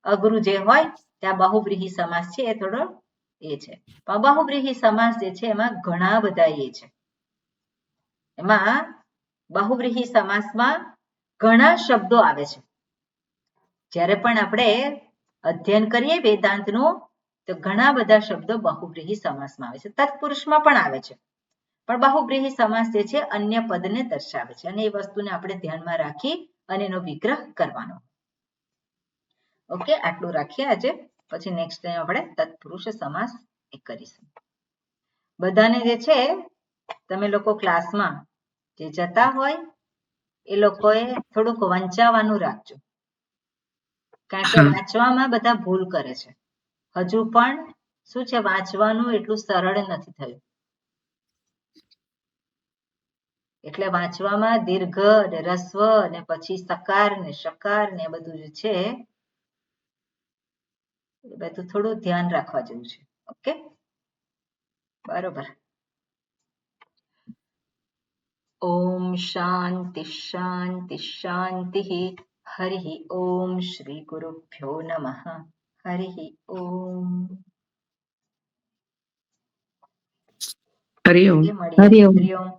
અઘરું જે હોય ત્યાં બહુવ્રીહી સમાસ છે એ થોડો એ છે. પણ બહુવ્રીહી સમાસ જે છે એમાં ઘણા બધા એ છે. એમાં બહુવ્રીહી સમાસમાં ઘણા શબ્દો આવે છે. જ્યારે પણ આપણે અધ્યયન કરીએ વેદાંતનું તો ઘણા બધા શબ્દો બહુવ્રીહી સમાસમાં આવે છે. તત્પુરુષમાં પણ આવે છે, પણ બહુવ્રીહી સમાસ જે છે અન્ય પદને દર્શાવે છે અને એ વસ્તુને આપણે ધ્યાનમાં રાખી અને એનો વિગ્રહ કરવાનો. ઓકે, આટલું રાખીએ આજે. પછી નેક્સ્ટ ટાઈમ આપણે તત્પુરુષ સમાસ કરીશું. બધાને જે છે તમે લોકો ક્લાસમાં જે જતા હોય એ લોકોએ થોડુંક વંચાવવાનું રાખજો, કારણ કે વાંચવામાં બધા ભૂલ કરે છે. હજુ પણ શું છે, વાંચવાનું એટલું સરળ નથી થયું. એટલે વાંચવામાં દીર્ઘ ને રસ્વ ને પછી સકાર ને શકાર ને બધું જે છે એ બધું થોડું ધ્યાન રાખવા જેવું છે. ઓકે, બરોબર. ઓમ શાંતિ શાંતિ શાંતિ. હરિ ઓમ શ્રી ગુરુભ્યો નમઃ. હરિ ઓમ. હરિ ઓમ. મળીએ. હરિ ઓમ.